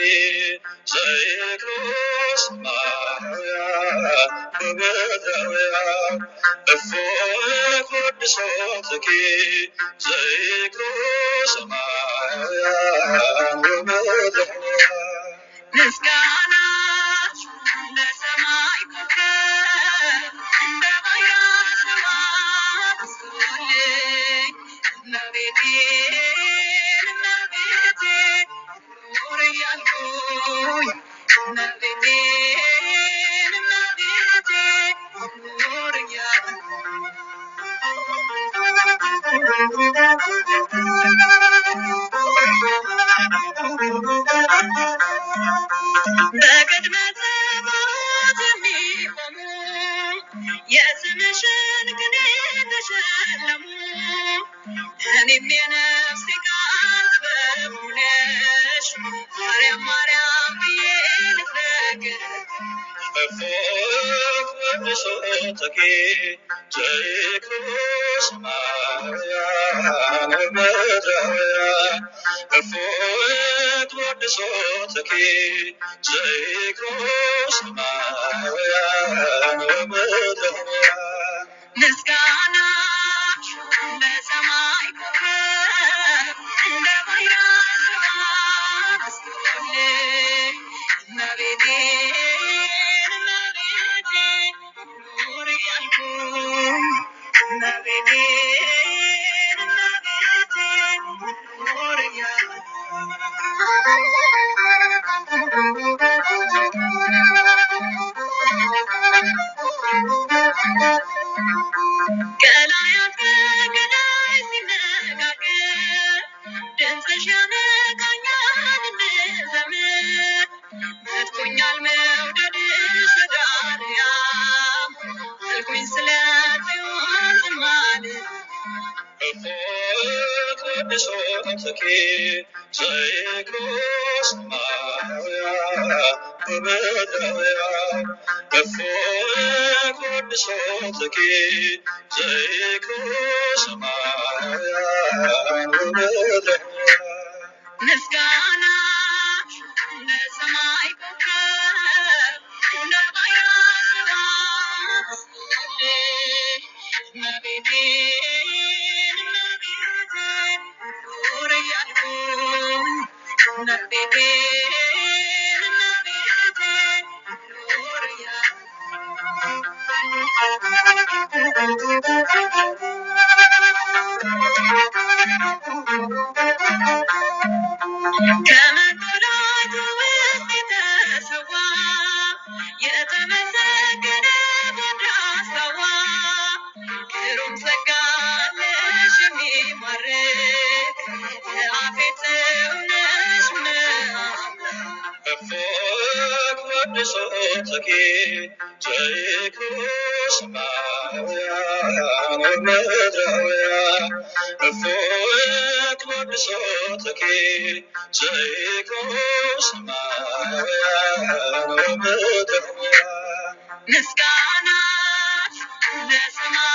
ዘይክሎስ ማርያም በበዛውያን እፎት ወድሶትኪ ዘይክሎስ ማርያም በበዛውያን ምስጋና ለሰማይ ኮከብ እንደ ባሕር ሸማ በዝቶልኝ እመቤቴ እመቤቴ ትኑር እያልኩኝ እመቤቴ እመቤቴ ትኑር በቅድመ ዘመናት የሚቆሙ የስምሽን ቅኔ ተሸለሙ። እኔም የነፍሴ ቃል ጥበብ ነሽ ማርያም ማርያም ብዬ ልትነግር እፎት ወድሶትኪ ዘይክሎስ ማርያም በበዛውያን እፎት ወድሶትኪ ዘይክሎስ ማርያም በበዛውያን ምስጋና ለሰማይ ኮከብ ገላያት ገላይ ሲነጋገር ድምፅሽ ያነቃኛል እንድዘምር መጥቶኛል መውደድሽ ወዳርያም እልኩኝ ስለ ጽዮን ዝማሬ ቅዱሶትኪ ዘይክሩስ ማርያ በመድረያ ቅዱሶትኪ ዘይክሩስ ማርያ በመድረያ ምስጋና እንደ ሰማይ ኮከብ እንደ ባሕር አሸዋ እመቤቴ እመቤቴ ኑር እያልኩኝ እመቤቴ እመቤቴ ኑር ከመቅደላቱ ውስጥ የተሰዋ የተመሰገነ ጎድራሳዋ ግሩም ጸጋለሽ የሚማርክ የአፌ ሰውነሽ ቅዱሶትኪ ዘይክሩስ ማርያም በመድረያ ቅዱሶትኪ ዘይክሩስ ማርያም በመድረያ ምስጋና ለሰማይ